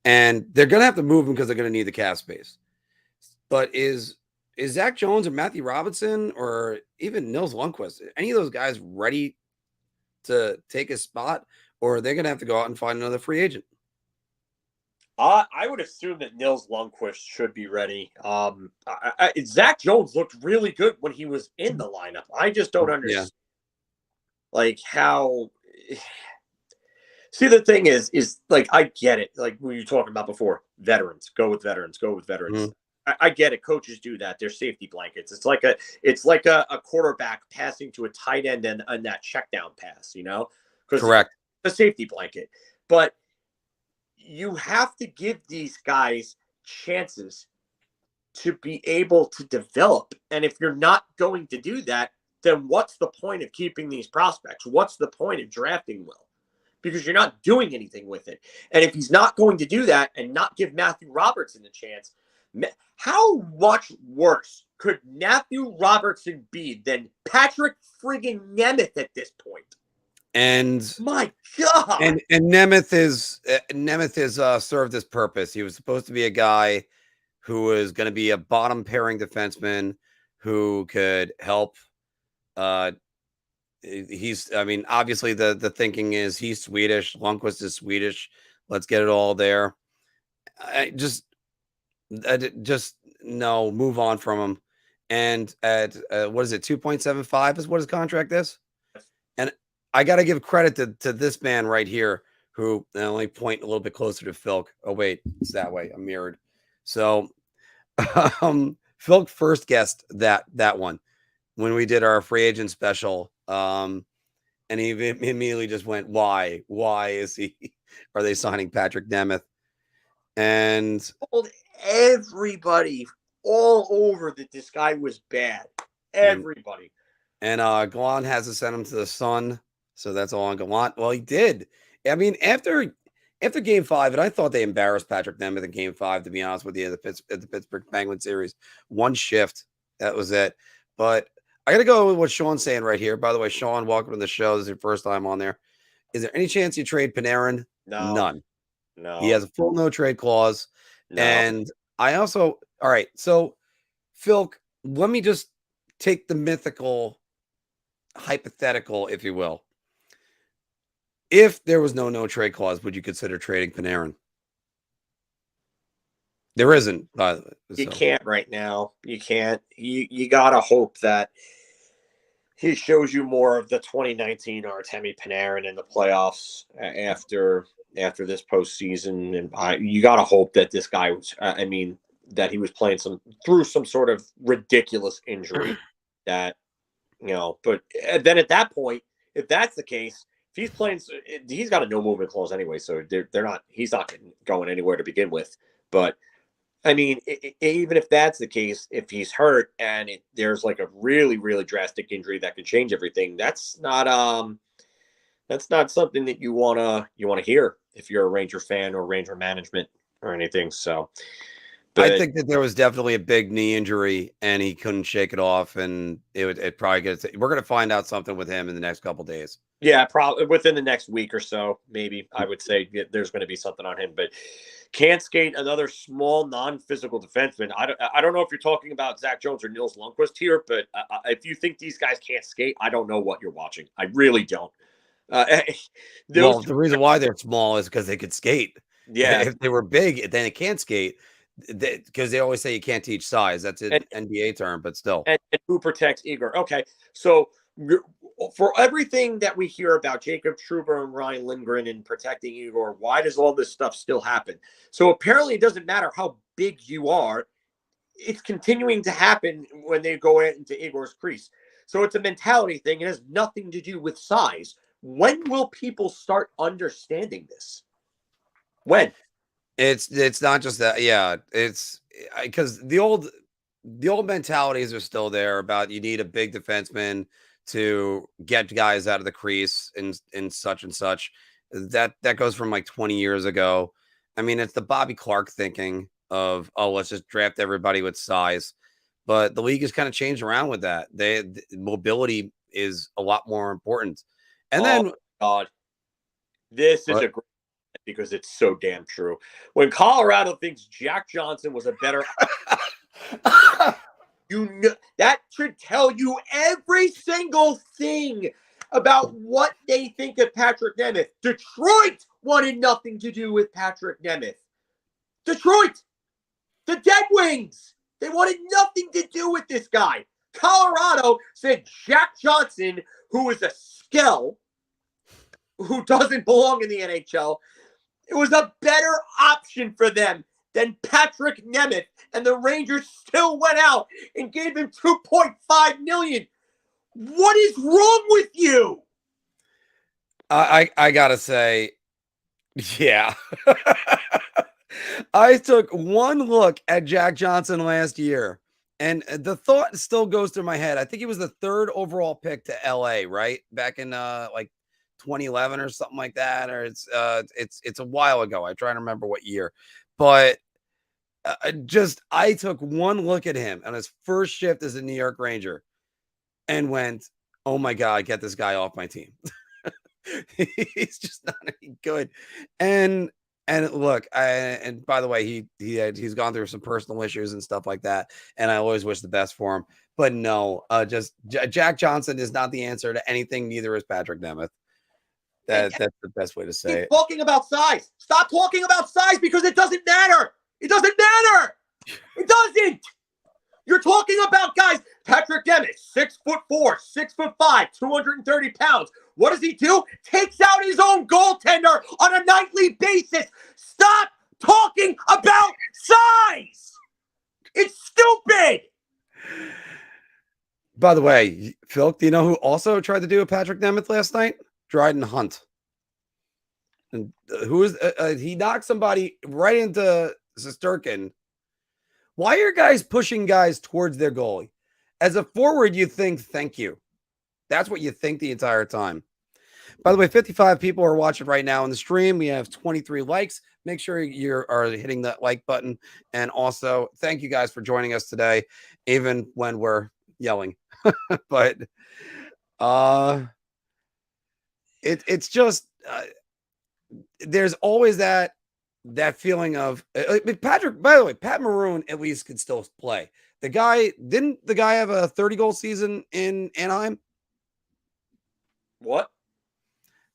and they're going to have to move him because they're going to need the cap space. But is Zach Jones or Matthew Robinson or even Nils Lundkvist, any of those guys ready to take his spot, or are they going to have to go out and find another free agent? I would assume that Nils Lundkvist should be ready. Zach Jones looked really good when he was in the lineup. I just don't understand, like, how. See, the thing is like, I get it. Like we were talking about before, veterans go with veterans. Mm-hmm. I get it. Coaches do that. They're safety blankets. It's like a quarterback passing to a tight end and that check down pass. Correct. The safety blanket, but you have to give these guys chances to be able to develop. And if you're not going to do that, then what's the point of keeping these prospects? What's the point of drafting well? Because you're not doing anything with it. And if he's not going to do that and not give Matthew Robertson a chance, how much worse could Matthew Robertson be than Patrick friggin' Nemeth at this point? And my God, and Nemeth is served his purpose. He was supposed to be a guy who was going to be a bottom pairing defenseman who could help. Obviously the thinking is he's Swedish. Lundkvist is Swedish. Let's get it all there. Move on from him. And at what is it, 2.75 is what his contract is. And I got to give credit to this man right here, who only point a little bit closer to Philk. Oh, wait, it's that way. I'm mirrored. So Philk first guessed that one when we did our free agent special. And he immediately just went, why are they signing Patrick Nemeth? And told everybody all over that this guy was bad. Everybody. And Gallant has to send him to the sun. So that's all on Gallant. Well, he did. I mean, after Game 5, and I thought they embarrassed Patrick Nemeth in Game 5, to be honest with you, at the Pittsburgh Penguins series. One shift. That was it. But I got to go with what Sean's saying right here. By the way, Sean, welcome to the show. This is your first time on there. Is there any chance you trade Panarin? No. None. No. He has a full no trade clause. No. And I also, all right, so Phil, let me just take the mythical, hypothetical, if you will. If there was no trade clause, would you consider trading Panarin? There isn't, by the way. You can't right now. You can't. You gotta hope that he shows you more of the 2019 Artemi Panarin in the playoffs after this postseason, and you gotta hope that this guy was. That he was playing through some sort of ridiculous injury. That but then at that point, if that's the case, if he's playing, he's got a no movement clause anyway, so they're not. He's not going anywhere to begin with, but. I mean, even if that's the case, if he's hurt and there's like a really, really drastic injury that could change everything, that's not something that you wanna hear if you're a Ranger fan or Ranger management or anything. So, I think that there was definitely a big knee injury and he couldn't shake it off, and it probably gets. We're gonna find out something with him in the next couple of days. Yeah, probably within the next week or so, maybe I would say there's going to be something on him, but can't skate, another small non-physical defenseman. I don't know if you're talking about Zach Jones or Nils Lundqvist here, but if you think these guys can't skate, I don't know what you're watching. I really don't. Well, the reason why they're small is because they could skate. Yeah, if they were big, then they can't skate. Because they always say you can't teach size. That's an NBA term, but still. And who protects Igor? Okay, so for everything that we hear about Jacob Trouba and Ryan Lindgren and protecting Igor, why does all this stuff still happen? So apparently it doesn't matter how big you are. It's continuing to happen when they go into Igor's crease. So it's a mentality thing. It has nothing to do with size. When will people start understanding this? When? It's not just that. Yeah, it's because the old mentalities are still there about you need a big defenseman to get guys out of the crease and such and such. That goes from like 20 years ago. I mean, it's the Bobby Clark thinking of, oh, let's just draft everybody with size. But the league has kind of changed around with that. The mobility is a lot more important. And then, God, this is a great because it's so damn true. When Colorado thinks Jack Johnson was a better that should tell you every single thing about what they think of Patrick Nemeth. Detroit wanted nothing to do with Patrick Nemeth. Detroit, the Dead Wings, they wanted nothing to do with this guy. Colorado said Jack Johnson, who is a skell, who doesn't belong in the NHL, it was a better option for them than Patrick Nemeth, and the Rangers still went out and gave him $2.5 million. What is wrong with you? I gotta say, yeah. I took one look at Jack Johnson last year, and the thought still goes through my head. I think he was the 3rd overall pick to LA, right? Back in like 2011 or something like that, or it's a while ago. I try to remember what year, but I took one look at him on his first shift as a New York Ranger and went, oh my God, get this guy off my team. He's just not any good. And look, and by the way, he's gone through some personal issues and stuff like that. And I always wish the best for him. But no, Jack Johnson is not the answer to anything. Neither is Patrick Nemeth. That's the best way to say it. Talking about size. Stop talking about size because it doesn't matter. It doesn't matter. It doesn't. You're talking about guys. Patrick Nemeth, 6'4", 6'5", 230 pounds. What does he do? Takes out his own goaltender on a nightly basis. Stop talking about size. It's stupid. By the way, Phil, do you know who also tried to do a Patrick Nemeth last night? Dryden Hunt. And who is he knocked somebody right into Shesterkin. Why are guys pushing guys towards their goalie? As a forward, you think, thank you. That's what you think the entire time. By the way, 55 people are watching right now on the stream. We have 23 likes. Make sure you are hitting that like button. And also, thank you guys for joining us today, even when we're yelling. But it's just there's always that feeling of Patrick. By the way, Pat Maroon at least could still play. Didn't the guy have a 30-goal season in Anaheim? What?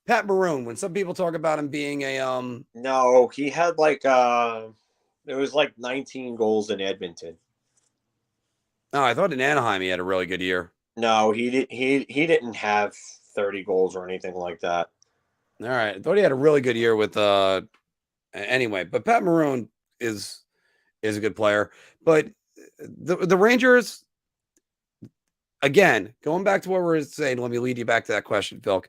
Pat Maroon. When some people talk about him being a No, he had like it was like 19 goals in Edmonton. No, I thought in Anaheim he had a really good year. No, he didn't have 30 goals or anything like that. All right. I thought he had a really good year with anyway, but Pat Maroon is a good player. But the Rangers, again, going back to what we were saying, let me lead you back to that question, Phil.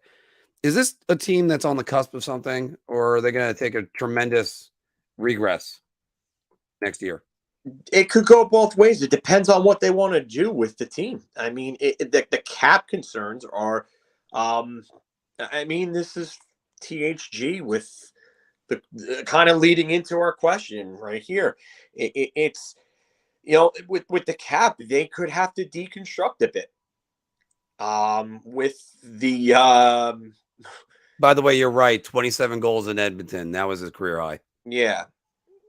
Is this a team that's on the cusp of something, or are they going to take a tremendous regress next year? It could go both ways. It depends on what they want to do with the team. I mean, the cap concerns are, I mean, this is THG with the kind of leading into our question right here. It's, you know, with the cap, they could have to deconstruct a bit. With the By the way, you're right. 27 goals in Edmonton. That was his career high. Yeah,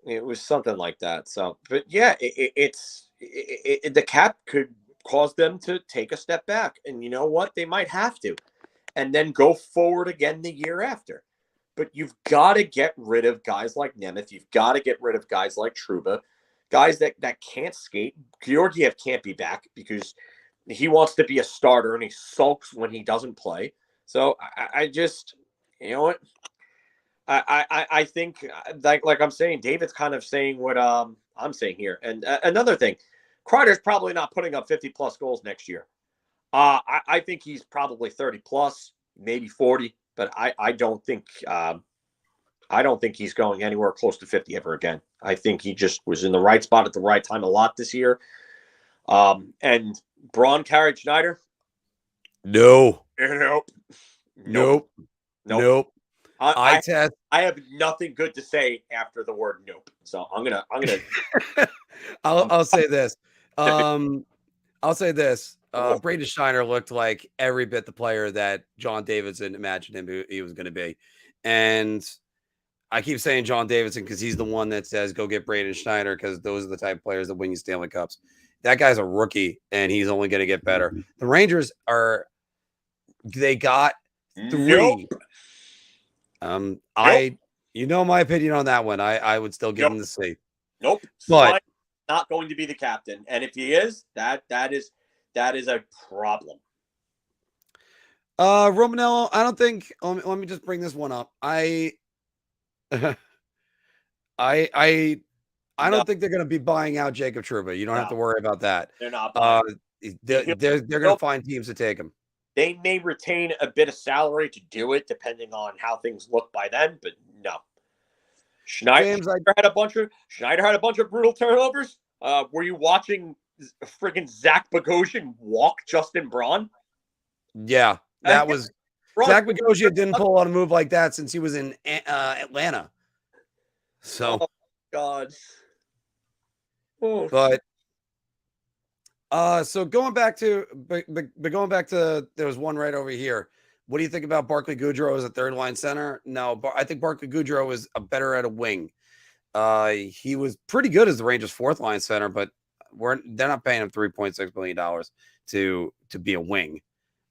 it was something like that. So, but yeah, the cap could cause them to take a step back, and you know what? They might have to, and then go forward again the year after. But you've got to get rid of guys like Nemeth. You've got to get rid of guys like Trouba, guys that can't skate. Georgiev can't be back because he wants to be a starter and he sulks when he doesn't play. So I just, you know what? I think like I'm saying, David's kind of saying what I'm saying here. And another thing, Kreider's probably not putting up 50 plus goals next year. I think he's probably 30 plus, maybe 40, but I don't think he's going anywhere close to 50 ever again. I think he just was in the right spot at the right time a lot this year. And Braun carried Schneider. Nope. Nope. I have nothing good to say after the word nope. So I'm gonna I'll say this. I'll say this. Braden Schneider looked like every bit the player that John Davidson imagined him he was going to be. And I keep saying John Davidson because he's the one that says go get Braden Schneider because those are the type of players that win you Stanley Cups. That guy's a rookie and he's only going to get better. The Rangers they got 3. Nope. You know my opinion on that one. I would still give him the C. Nope. But not going to be the captain. And if he is, that is a problem. Romanello, I don't think let me just bring this one up. I don't think they're going to be buying out Jacob Trouba. You don't have to worry about that. They're not they're going to find teams to take him. They may retain a bit of salary to do it, depending on how things look by then. But no, Schneider had a bunch of brutal turnovers. Were you watching freaking Zach Bogosian walk Justin Braun? Yeah, that was Zach Bogosian didn't pull on a move like that since he was in Atlanta. So, oh God. Oh. But. So going back to there was one right over here. What do you think about Barclay Goodrow as a third line center? No, but I think Barclay Goodrow is a better at a wing. He was pretty good as the Rangers' fourth line center, but they're not paying him $3.6 million to be a wing.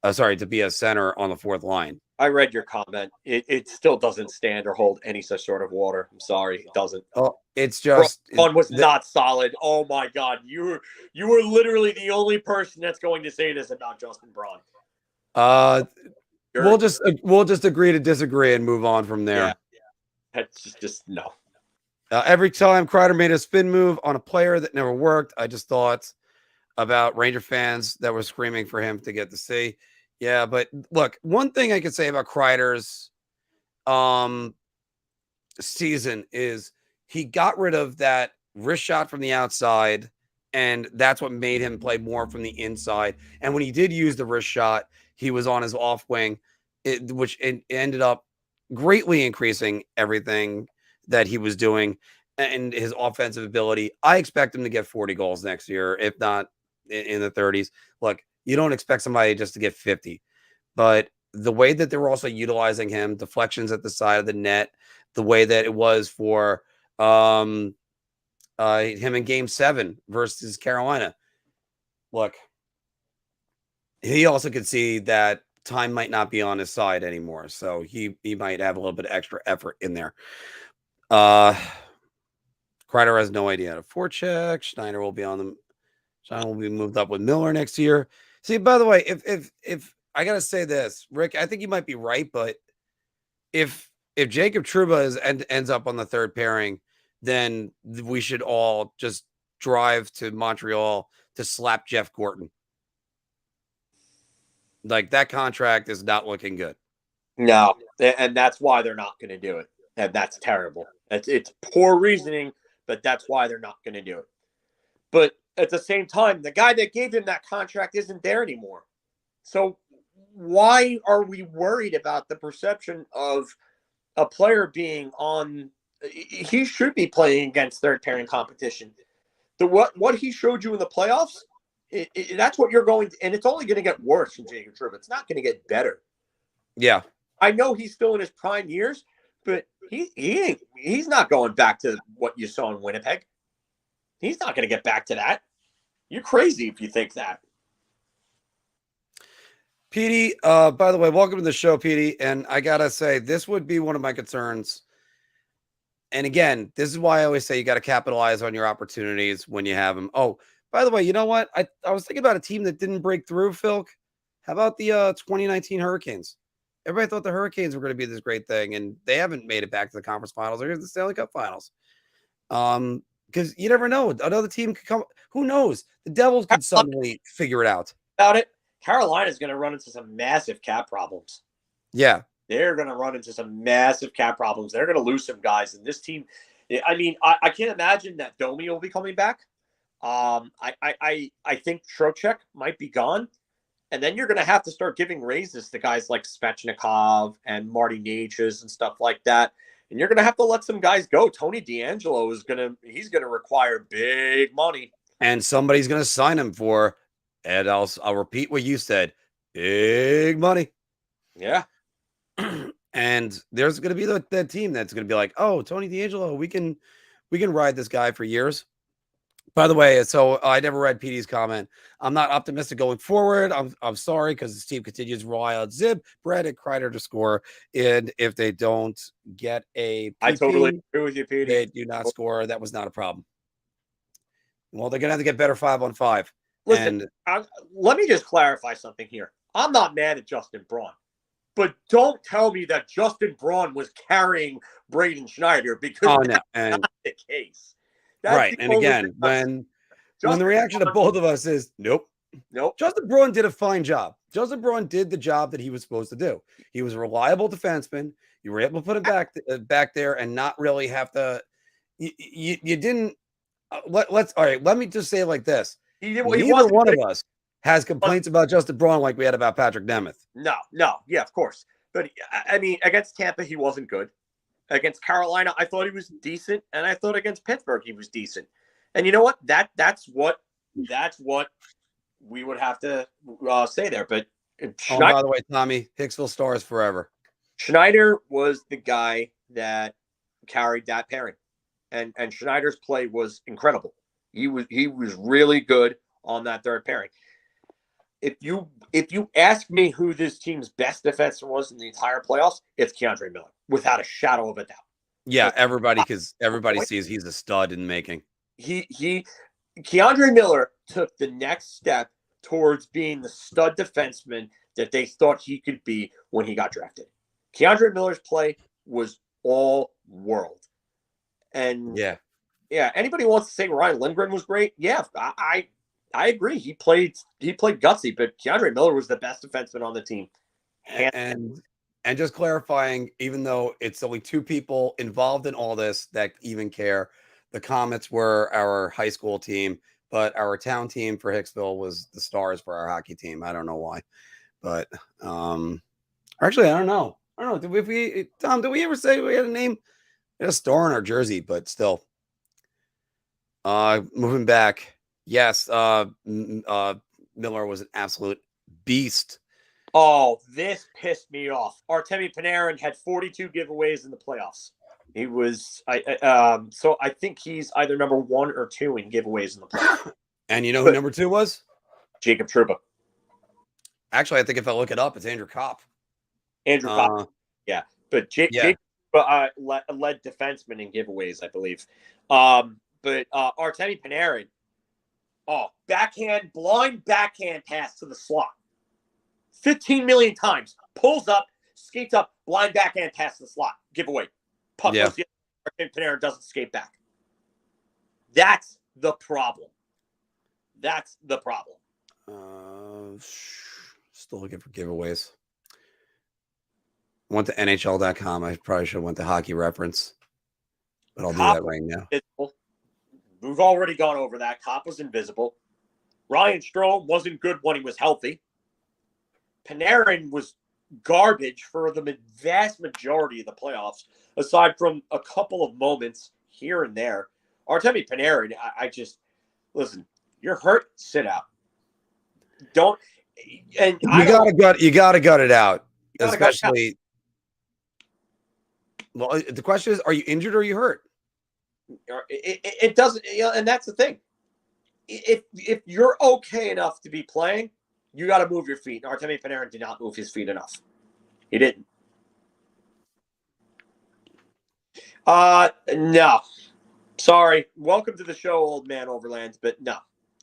To be a center on the fourth line. I read your comment. It still doesn't stand or hold any such sort of water. I'm sorry, it doesn't. Oh, it's just Braun was not solid. Oh my God, you were literally the only person that's going to say this about Justin Braun. We'll just agree to disagree and move on from there. Yeah. That's just no. Every time Kreider made a spin move on a player that never worked, I just thought about Ranger fans that were screaming for him to get the C. Yeah, but look, one thing I could say about Kreider's season is he got rid of that wrist shot from the outside, and that's what made him play more from the inside. And when he did use the wrist shot, he was on his off wing, which ended up greatly increasing everything that he was doing and his offensive ability. I expect him to get 40 goals next year, if not in the 30s. Look, you don't expect somebody just to get 50, but the way that they were also utilizing him, deflections at the side of the net, the way that it was for him in Game 7 versus Carolina, look, he also could see that time might not be on his side anymore. So he might have a little bit of extra effort in there. Kreider has no idea how to forecheck. Schneider will be moved up with Miller next year. See, by the way, if I gotta say this, Rick, I think you might be right, but if Jacob Trouba ends up on the third pairing, then we should all just drive to Montreal to slap Jeff Gorton. Like, that contract is not looking good. No, and that's why they're not going to do it. And that's terrible. It's poor reasoning, but that's why they're not going to do it. But at the same time, the guy that gave him that contract isn't there anymore. So why are we worried about the perception of a player being on? He should be playing against third pairing competition. What he showed you in the playoffs, that's what you're going to, and it's only going to get worse from Jacob Trouba. It's not going to get better. Yeah, I know he's still in his prime years, but he's not going back to what you saw in Winnipeg. He's not going to get back to that. You're crazy if you think that. Petey, by the way, welcome to the show, Petey. And I got to say, this would be one of my concerns. And again, this is why I always say you got to capitalize on your opportunities when you have them. Oh, by the way, you know what? I was thinking about a team that didn't break through, Phil. How about the 2019 Hurricanes? Everybody thought the Hurricanes were going to be this great thing, and they haven't made it back to the conference finals or the Stanley Cup finals. Because you never know. Another team could come. Who knows? The Devils could suddenly figure it out. About it, Carolina's going to run into some massive cap problems. Yeah. They're going to run into some massive cap problems. They're going to lose some guys. And this team, I mean, I can't imagine that Domi will be coming back. I think Trocheck might be gone. And then you're going to have to start giving raises to guys like Svechnikov and Marty Necas and stuff like that. And you're going to have to let some guys go. Tony DeAngelo he's going to require big money. And somebody's going to sign him for, and I'll repeat what you said, big money. Yeah. And there's going to be that team that's going to be like, oh, Tony DeAngelo, we can ride this guy for years. By the way, so I never read Petey's comment. I'm not optimistic going forward. I'm sorry, because this team continues to rely on Zib, Brett, and Kreider to score. And if they don't get a PP, I totally agree with you, Petey. They do not score. That was not a problem. Well, they're going to have to get better 5-on-5. Listen, let me just clarify something here. I'm not mad at Justin Braun. But don't tell me that Justin Braun was carrying Braden Schneider, because that's not the case. That's right. And again, when the reaction to both of us is, nope. Justin Braun did a fine job. Justin Braun did the job that he was supposed to do. He was a reliable defenseman. You were able to put him back there and not really have to. You didn't. Let's all right. Let me just say it like this. Neither one of us has complaints about Justin Braun like we had about Patrick Nemeth. No. Yeah, of course. But, I mean, against Tampa, he wasn't good. Against Carolina, I thought he was decent. And I thought against Pittsburgh, he was decent. And you know what? That's what we would have to say there. But Schneider, by the way, Tommy, Hicksville Stars forever. Schneider was the guy that carried that pairing. And Schneider's play was incredible. He was really good on that third pairing. If you ask me who this team's best defenseman was in the entire playoffs, it's K'Andre Miller, without a shadow of a doubt. Yeah, everybody sees he's a stud in the making. K'Andre Miller took the next step towards being the stud defenseman that they thought he could be when he got drafted. K'Andre Miller's play was all world. And yeah, anybody wants to say Ryan Lindgren was great? Yeah, I agree. He played gutsy, but K'Andre Miller was the best defenseman on the team. And just clarifying, even though it's only two people involved in all this that even care, the Comets were our high school team, but our town team for Hicksville was the Stars for our hockey team. I don't know why, but actually, I don't know. Did we ever say we had a name? We had a star in our jersey, but still. Moving back. Yes, Miller was an absolute beast. Oh, this pissed me off. Artemi Panarin had 42 giveaways in the playoffs. He was, so I think he's either number 1 or 2 in giveaways in the playoffs. And you know who number 2 was? Jacob Trouba. Actually, I think if I look it up, it's Andrew Kopp. Andrew Kopp. Yeah. But Jacob led defenseman in giveaways, I believe. But Artemi Panarin, blind backhand pass to the slot. 15 million times. Pulls up, skates up, blind backhand pass to the slot. Giveaway. Puck goes the other way, Panarin doesn't skate back. That's the problem. Still looking for giveaways. Went to NHL.com. I probably should have went to Hockey Reference, but I'll do that right now. Invisible. We've already gone over that. Kopp was invisible. Ryan Strome wasn't good when he was healthy. Panarin was garbage for the vast majority of the playoffs, aside from a couple of moments here and there. Artemi Panarin, I just listen. You're hurt. Sit out. Don't. And you gotta gut it out, especially. Well, the question is, are you injured or are you hurt? It doesn't, and that's the thing. If you're okay enough to be playing, you got to move your feet. Artemi Panarin did not move his feet enough. He didn't. No. Sorry. Welcome to the show, old man Overland. But no,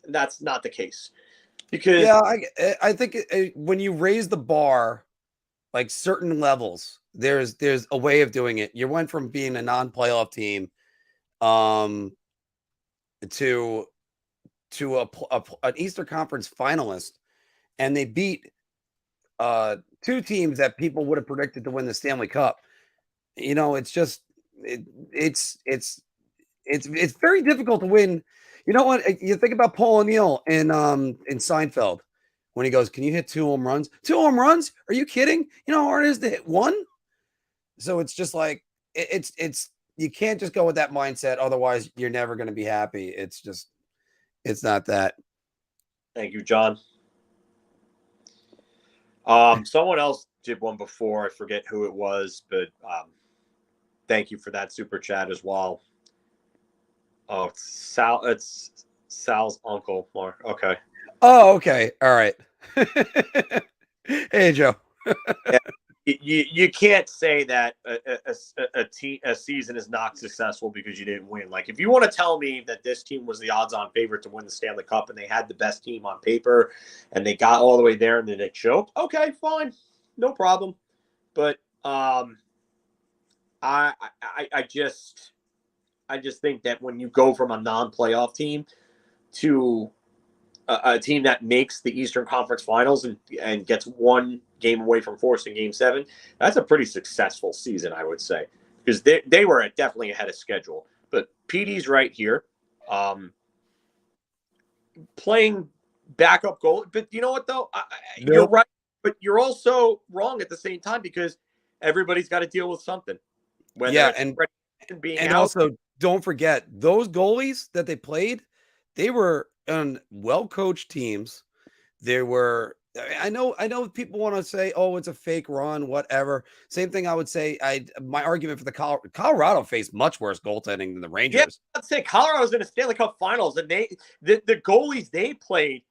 that's not the case. Because I think when you raise the bar, like certain levels, there's a way of doing it. You went from being a non-playoff team, to an Eastern Conference finalist, and they beat two teams that people would have predicted to win the Stanley Cup. It's just it's very difficult to win. You know what? You think about Paul O'Neill in Seinfeld when he goes, "Can you hit 2 home runs? 2 home runs? Are you kidding? You know how hard it is to hit 1?" So it's just like it's you can't just go with that mindset. Otherwise, you're never going to be happy. It's not that. Thank you, John. Someone else did one before. I forget who it was, but thank you for that super chat as well. Oh, it's Sal's uncle, Mark. Okay. Oh, okay. All right. Hey, Joe. Yeah. You can't say that a season is not successful because you didn't win. Like, if you want to tell me that this team was the odds-on favorite to win the Stanley Cup and they had the best team on paper and they got all the way there and then they choked, okay, fine, no problem. But I just think that when you go from a non-playoff team to a team that makes the Eastern Conference Finals and gets one game away from forcing Game 7, that's a pretty successful season, I would say, because they were definitely ahead of schedule. But PD's right here, playing backup goal. But you know what, though? You're right, but you're also wrong at the same time because everybody's got to deal with something. Also, don't forget, those goalies that they played, they were on well-coached teams. They were, I know people want to say, oh, it's a fake run, whatever. Same thing I would say. My argument for the Colorado faced much worse goaltending than the Rangers. Yeah, I'd say Colorado's in the Stanley Cup Finals, and the goalies they played,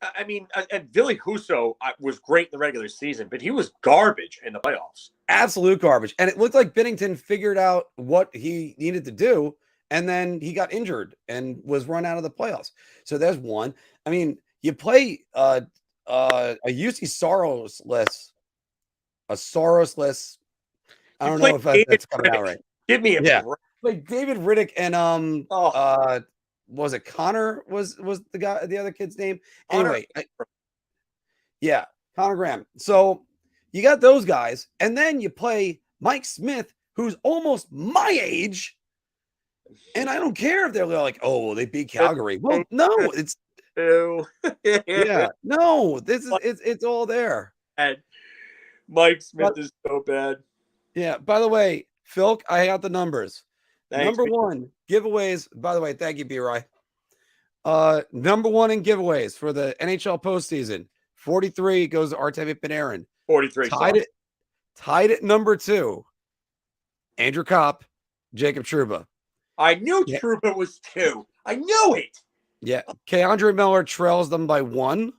I mean, and Ville Husso was great in the regular season, but he was garbage in the playoffs. Absolute garbage. And it looked like Binnington figured out what he needed to do, and then he got injured and was run out of the playoffs. So there's one. I mean, you play a UC Sorrows-less. I don't know if that's coming out right. Give me a break. Like David Riddick and was it Connor was the other kid's name? Anyway, Connor Graham. So you got those guys, and then you play Mike Smith, who's almost my age, and I don't care if they're like, oh, well, they beat Calgary. Well, no, it's no, it's all there. And Mike Smith is so bad. Yeah. By the way, Phil, I got the numbers. Thanks, Number one, giveaways. By the way, thank you, B-Roy. Number one in giveaways for the NHL postseason. 43 goes to Artemi Panarin. 43. Tied at number 2. Andrew Kopp, Jacob Trouba. I knew Trouba was 2. I knew it. Yeah. Keandre Miller trails them by 1.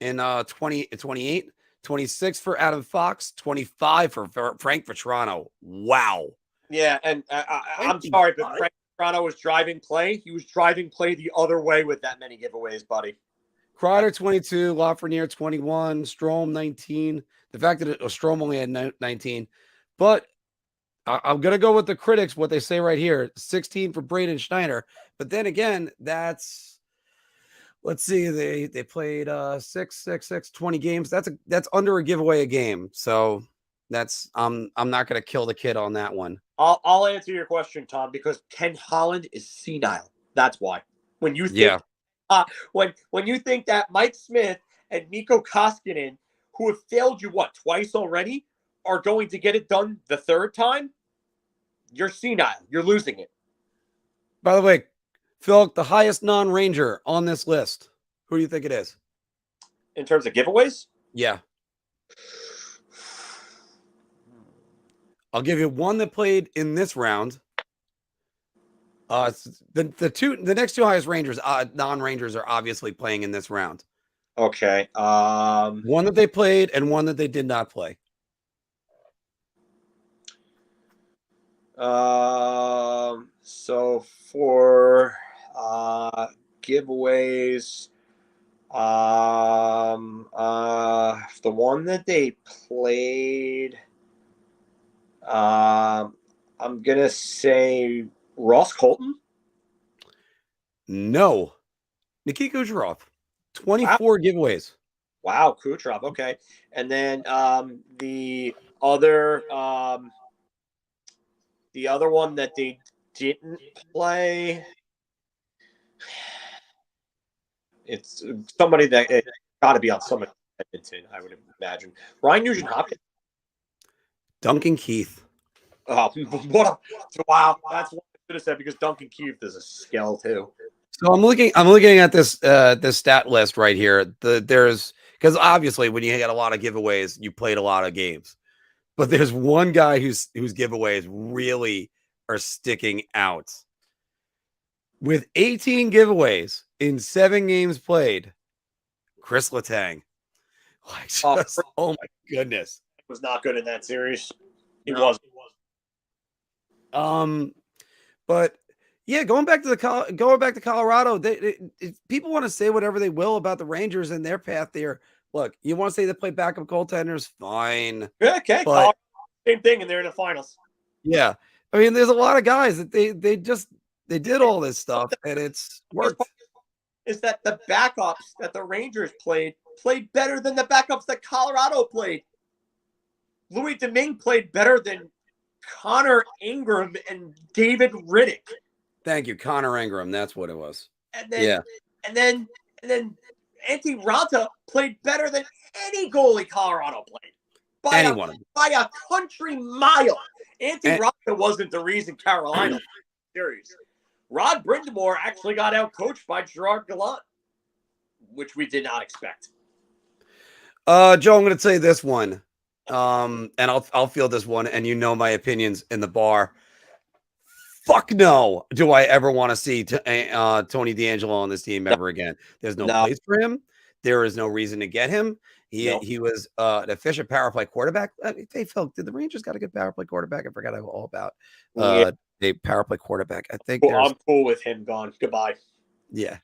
in 28, 26 for Adam Fox, 25 for Frank Vetrano. Wow. Yeah, and I'm sorry, but Frank Vetrano was driving play. He was driving play the other way with that many giveaways, buddy. Kreider 22, Lafreniere 21, Strome 19. The fact that Strome only had 19, but I'm going to go with the critics, what they say right here, 16 for Braden Schneider. But then again, that's, let's see, they played 20 games. That's under a giveaway a game. So that's, I'm not going to kill the kid on that one. I'll answer your question, Tom, because Ken Holland is senile. That's why. When you think, when you think that Mike Smith and Mikko Koskinen, who have failed you twice already, are going to get it done the third time, you're senile. You're losing it. By the way, Phil, the highest non-Ranger on this list, who do you think it is? In terms of giveaways? Yeah. I'll give you one that played in this round. The next two highest Rangers, non-Rangers, are obviously playing in this round. Okay. One that they played and one that they did not play. So for giveaways, the one that they played, I'm gonna say Ross Colton. No, Nikita Kucherov, 24 giveaways. Wow, Kucherov. Okay, and then the other one that they didn't play, it's somebody that it got to be on some Edmonton, I would imagine. Ryan Nugent-Hopkins. Duncan Keith. Wow, that's what I should have said, because Duncan Keith is a skill too. So I'm looking at this stat list right here. There's, because obviously when you get a lot of giveaways, you played a lot of games. But there's one guy whose giveaways really are sticking out. With 18 giveaways in 7 games played, Chris Letang. Oh my goodness. He was not good in that series. He was. But yeah, going back to Colorado, people want to say whatever they will about the Rangers and their path there. Look, you want to say they play backup goaltenders, fine. Yeah, okay, but, same thing, and they're in the finals. Yeah, I mean, there's a lot of guys that they did all this stuff, and it's worked. Is that the backups that the Rangers played better than the backups that Colorado played? Louis Domingue played better than Connor Ingram and David Riddick. Thank you, Connor Ingram. That's what it was. And then Antti Raanta played better than any goalie Colorado played. By a country mile. Antti Raanta wasn't the reason Carolina won the series. Rod Brind'Amour actually got out-coached by Gerard Gallant, which we did not expect. Joe, I'm going to say this one, and I'll field this one, and you know my opinions in the bar. Fuck no, do I ever want to see Tony DeAngelo on this team ever again? There's no place for him. There is no reason to get him. He was an efficient power play quarterback. Hey, Phil, did the Rangers got a good power play quarterback? I forgot all about the power play quarterback. I think I'm cool with him gone. Goodbye. Yeah.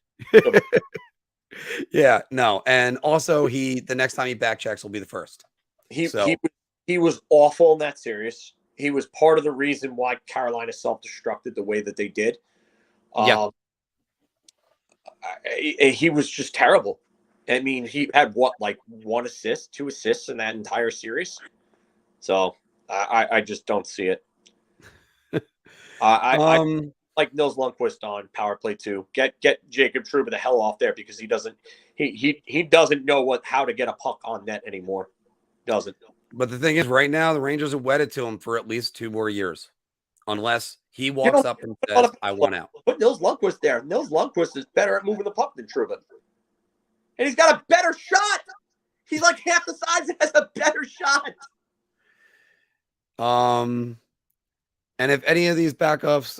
Yeah, no. And also the next time he back checks will be the first. He was awful in that series. He was part of the reason why Carolina self-destructed the way that they did. He was just terrible. I mean, he had 1 assist, 2 assists in that entire series. So I just don't see it. I like Nils Lundkvist on power play too. Get Jacob Trouba the hell off there, because he doesn't know how to get a puck on net anymore. Doesn't. But the thing is, right now the Rangers are wedded to him for at least 2 more years, unless he walks up and says, "I want out." Put Nils Lundkvist there. Nils Lundkvist is better at moving the puck than Trouba, and he's got a better shot. He's like half the size and has a better shot. And if any of these backups,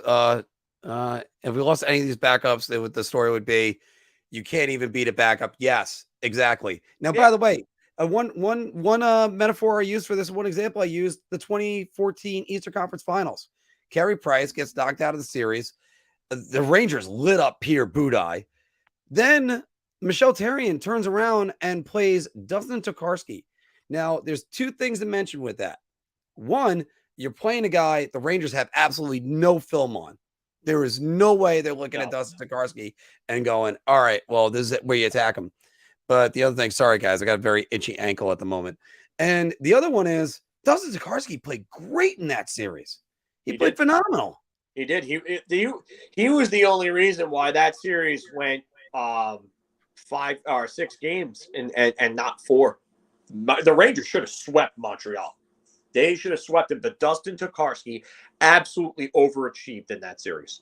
if we lost any of these backups, the story would be You can't even beat a backup. Yes, exactly. Now, Yeah. by the way, one metaphor I used for this, one example I used, the 2014 Eastern Conference Finals. Carey Price gets knocked out of the series. The Rangers lit up Peter Budaj. Then Michel Therrien turns around and plays Dustin Tokarski. Now, there's two things to mention with that. One, you're playing a guy the Rangers have absolutely no film on. There is no way they're looking at Dustin Tokarski and going, all right, well, this is where you attack him. But the other thing, sorry, guys, I got a very itchy ankle at the moment. And the other one is Dustin Tokarski played great in that series. He played phenomenal. He did. He was the only reason why that series went 5 or 6 games and not 4. The Rangers should have swept Montreal. They should have swept him, but Dustin Tokarski absolutely overachieved in that series.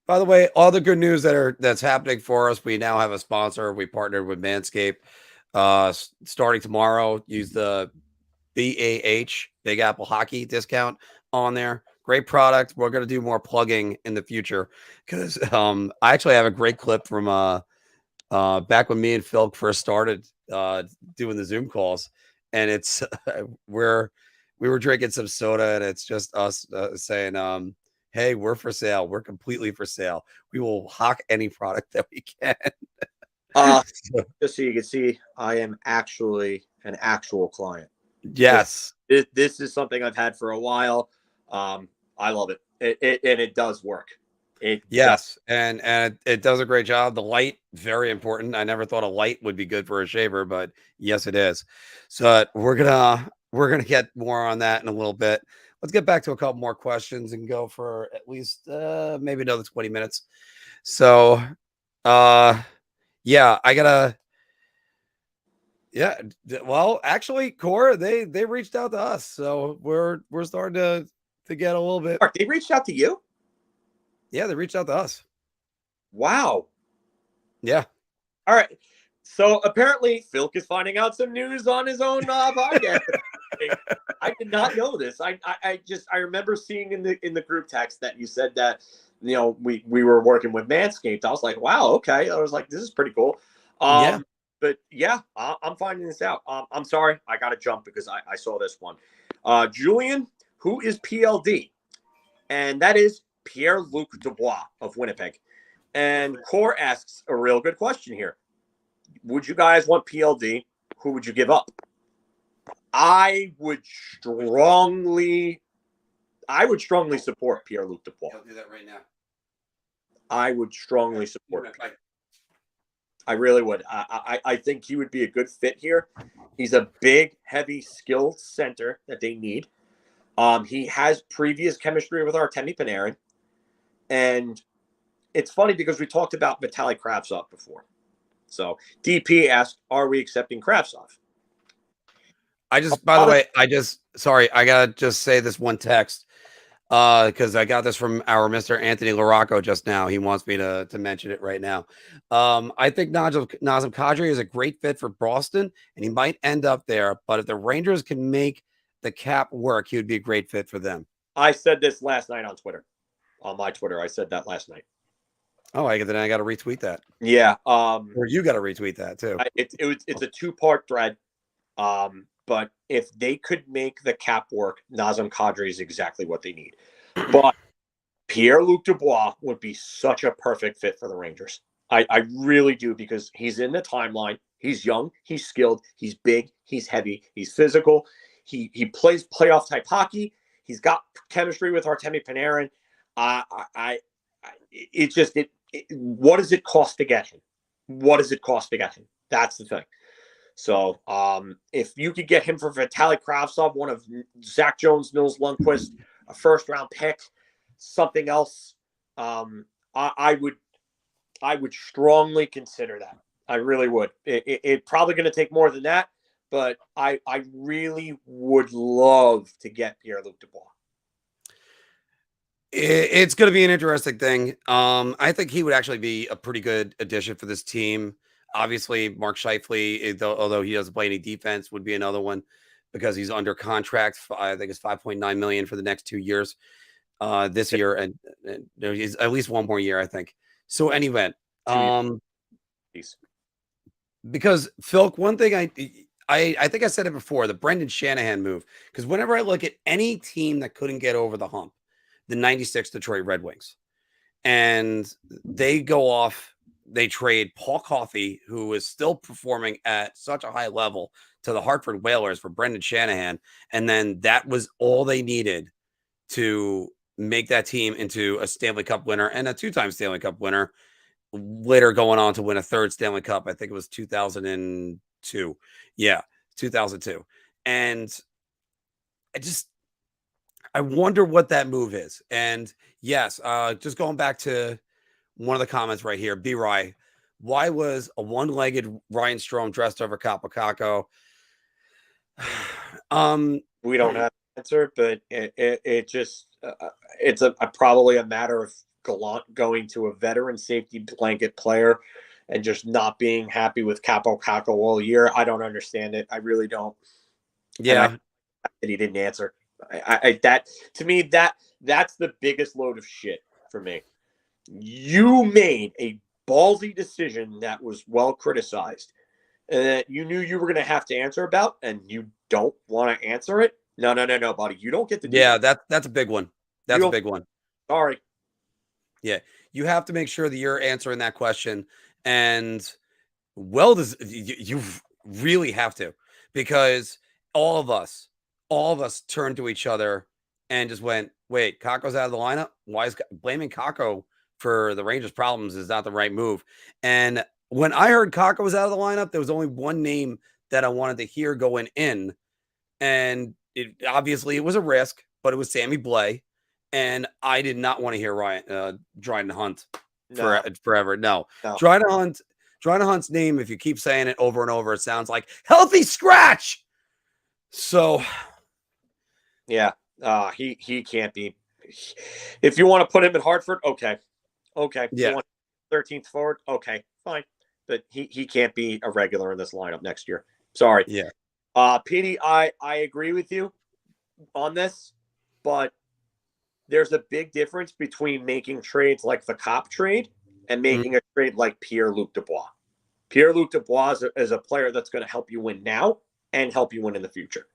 By the way, all the good news that's happening for us. We now have a sponsor. We partnered with Manscaped. Starting tomorrow, use the BAH Big Apple Hockey discount on there. Great product. We're going to do more plugging in the future because I actually have a great clip from back when me and Phil first started doing the Zoom calls, and it's we were drinking some soda, and it's just us saying, hey, we're for sale. We're completely for sale. We will hawk any product that we can. Just so you can see, I am actually an actual client. Yes. This is something I've had for a while. I love it. And it does work. Yes, and it does a great job. The light, very important. I never thought a light would be good for a shaver, but yes, it is. So we're gonna get more on that in a little bit. Let's get back to a couple more questions and go for at least maybe another 20 minutes. So yeah, I gotta. Yeah, well, actually, Cora, they reached out to us, so we're starting to get a little bit. Marc, they reached out to you? Yeah, they reached out to us. Wow. Yeah. All right. So apparently, Phil is finding out some news on his own podcast. I did not know this. I remember seeing in the group text that you said that we were working with Manscaped. I was like, wow, okay. I was like, this is pretty cool. Yeah. But yeah, I'm finding this out. I'm sorry, I got to jump because I saw this one. Julian, who is PLD? And that is Pierre-Luc Dubois of Winnipeg. And Core asks a real good question here. Would you guys want PLD? Who would you give up? I would strongly support Pierre-Luc Dubois. I'll do that right now. I would strongly support. I really would. I think he would be a good fit here. He's a big, heavy, skilled center that they need. He has previous chemistry with Artemi Panarin. And it's funny because we talked about Vitaly Kravtsov before. So DP asked, are we accepting Kravtsov? By the way, I gotta just say this one text because I got this from our Mr. Anthony Larocco just now. He wants me to mention it right now. I think Nazem Kadri is a great fit for Boston, and he might end up there. But if the Rangers can make the cap work, he would be a great fit for them. I said this last night on Twitter. On my Twitter, I said that last night. Oh, I got to retweet that. Yeah. Or you got to retweet that too. It's a 2-part thread. But if they could make the cap work, Nazem Kadri is exactly what they need. But Pierre-Luc Dubois would be such a perfect fit for the Rangers. I really do, because he's in the timeline. He's young. He's skilled. He's big. He's heavy. He's physical. He plays playoff type hockey. He's got chemistry with Artemi Panarin. What does it cost to get him? What does it cost to get him? That's the thing. So if you could get him for Vitaly Kravtsov, one of Zach Jones, Nils Lundqvist, a first-round pick, something else, I would strongly consider that. I really would. It probably going to take more than that, but I really would love to get Pierre-Luc Dubois. It's going to be an interesting thing. I think he would actually be a pretty good addition for this team. Obviously, Marc Chytil, although he doesn't play any defense, would be another one because he's under contract. I think it's $5.9 million for the next 2 years this year, and he's at least one more year, I think. So anyway, Um, because Phil, one thing I think I said it before, the Brendan Shanahan move. Because whenever I look at any team that couldn't get over the hump, the '96 Detroit Red Wings, and they go off, they trade Paul Coffey, who is still performing at such a high level, to the Hartford Whalers for Brendan Shanahan, and then that was all they needed to make that team into a Stanley Cup winner and a two-time Stanley Cup winner. Later going on to win a third Stanley Cup. I think it was 2002. Yeah, 2002. And I wonder what that move is. And yes, just going back to one of the comments right here, B-Rye, why was a one-legged Ryan Strome dressed over Kakko? We don't have an answer, but it just it's probably a matter of Gallant going to a veteran safety blanket player and just not being happy with Kakko all year. I don't understand it. I really don't. Yeah. That he didn't answer. That to me, that's the biggest load of shit for me. You made a ballsy decision that was well criticized and that you knew you were going to have to answer about, and you don't want to answer it. No, buddy. You don't get to do that. That's a big one. That's a big one. Sorry. Yeah. You have to make sure that you're answering that question. And you really have to, because all of us turned to each other and just went, wait, Kakko's out of the lineup? Why is blaming Kakko for the Rangers' problems is not the right move? And when I heard Kakko was out of the lineup, there was only one name that I wanted to hear going in. And obviously it was a risk, but it was Sammy Blais. And I did not want to hear Dryden Hunt forever. No. Dryden Hunt's name, if you keep saying it over and over, it sounds like healthy scratch. So, yeah, he can't be. If you want to put him in Hartford, okay. Yeah. You want 13th forward, okay, fine. But he can't be a regular in this lineup next year. Sorry. Yeah. Petey, I agree with you on this, but there's a big difference between making trades like the Cop trade and making a trade like Pierre-Luc Dubois. Pierre-Luc Dubois is a player that's going to help you win now and help you win in the future.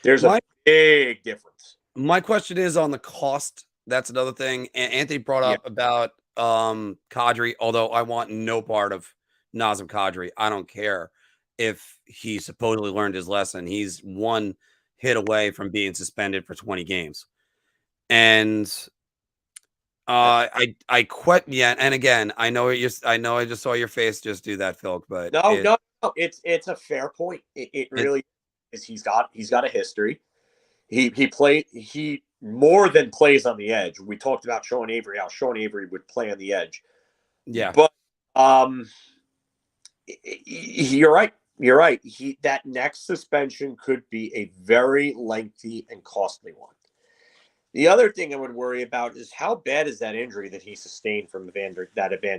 There's a big difference. My question is on the cost. That's another thing. Anthony brought up about Kadri, although I want no part of Nazem Kadri. I don't care if he supposedly learned his lesson. He's one hit away from being suspended for 20 games. And I quit. Yeah, and again, I know I just saw your face just do that, Phil. But no, it's a fair point. It really is. He's got a history. He more than plays on the edge. We talked about Sean Avery, how Sean Avery would play on the edge. Yeah, but you're right. That next suspension could be a very lengthy and costly one. The other thing I would worry about is how bad is that injury that he sustained from Evander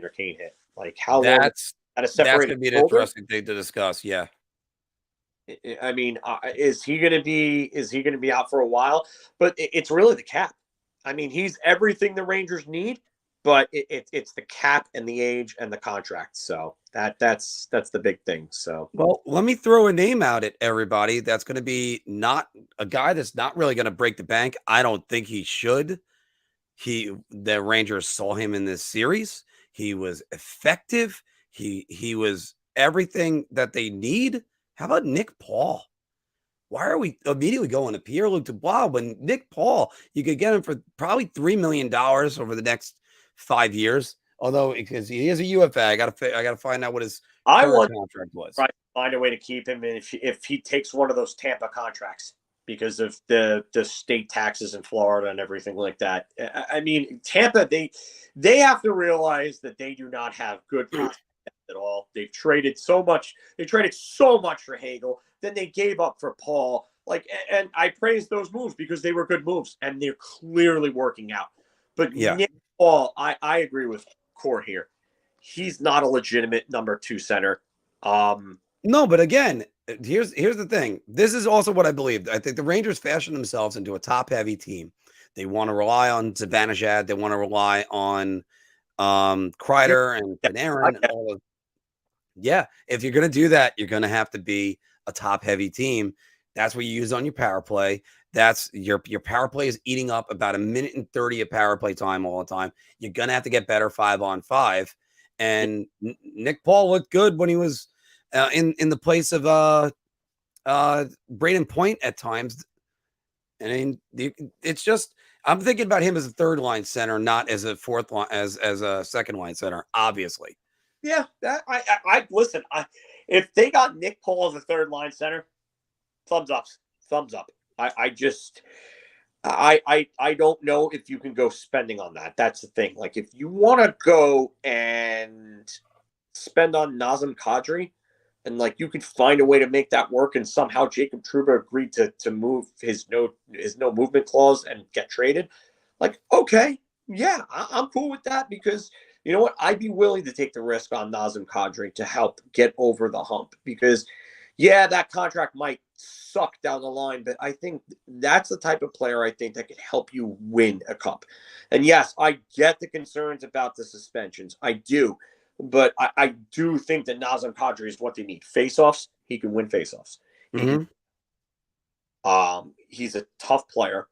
Kane hit? Like how long? That's going to be an interesting thing to discuss. Yeah, I mean, is he going to be out for a while? But it's really the cap. I mean, he's everything the Rangers need, but it's the cap and the age and the contract. So that's the big thing. So, well, let me throw a name out at everybody. That's going to be not a guy that's not really going to break the bank. I don't think he should. The Rangers saw him in this series. He was effective. He was everything that they need. How about Nick Paul? Why are we immediately going to Pierre-Luc Dubois when Nick Paul, you could get him for probably $3 million over the next 5 years? Although, because he is a UFA, I gotta find out what his contract was. Try to find a way to keep him if he takes one of those Tampa contracts because of the state taxes in Florida and everything like that. I mean, Tampa, they have to realize that they do not have good prospects at all. They've traded so much. They traded so much for Hagel. Then they gave up for Paul. And I praise those moves because they were good moves and they're clearly working out. But Nick Paul, I agree with Core here. He's not a legitimate number 2 center. No, but again, here's the thing. This is also what I believe. I think the Rangers fashioned themselves into a top-heavy team. They want to rely on Zibanejad. They want to rely on Kreider and Panarin and all of. Yeah, if you're going to do that, you're going to have to be a top-heavy team. That's what you use on your power play. That's your power play is eating up about 1:30 of power play time all the time. You're going to have to get better 5-on-5. And Nick Paul looked good when he was in the place of Braden Point at times. I mean, it's just I'm thinking about him as a third line center, not as a fourth line as a second line center. Obviously, Yeah, I listen. If they got Nick Paul as a third line center, thumbs up. I don't know if you can go spending on that. That's the thing. Like, if you want to go and spend on Nazem Kadri, and like you could find a way to make that work, and somehow Jacob Trouba agreed to move his no movement clause and get traded, like, okay, yeah, I'm cool with that, because you know what, I'd be willing to take the risk on Nazem Kadri to help get over the hump, because yeah, that contract might suck down the line, but I think that's the type of player I think that could help you win a cup. And yes, I get the concerns about the suspensions. I do. But I do think that Nazem Kadri is what they need. Faceoffs, he can win faceoffs. He's a tough player.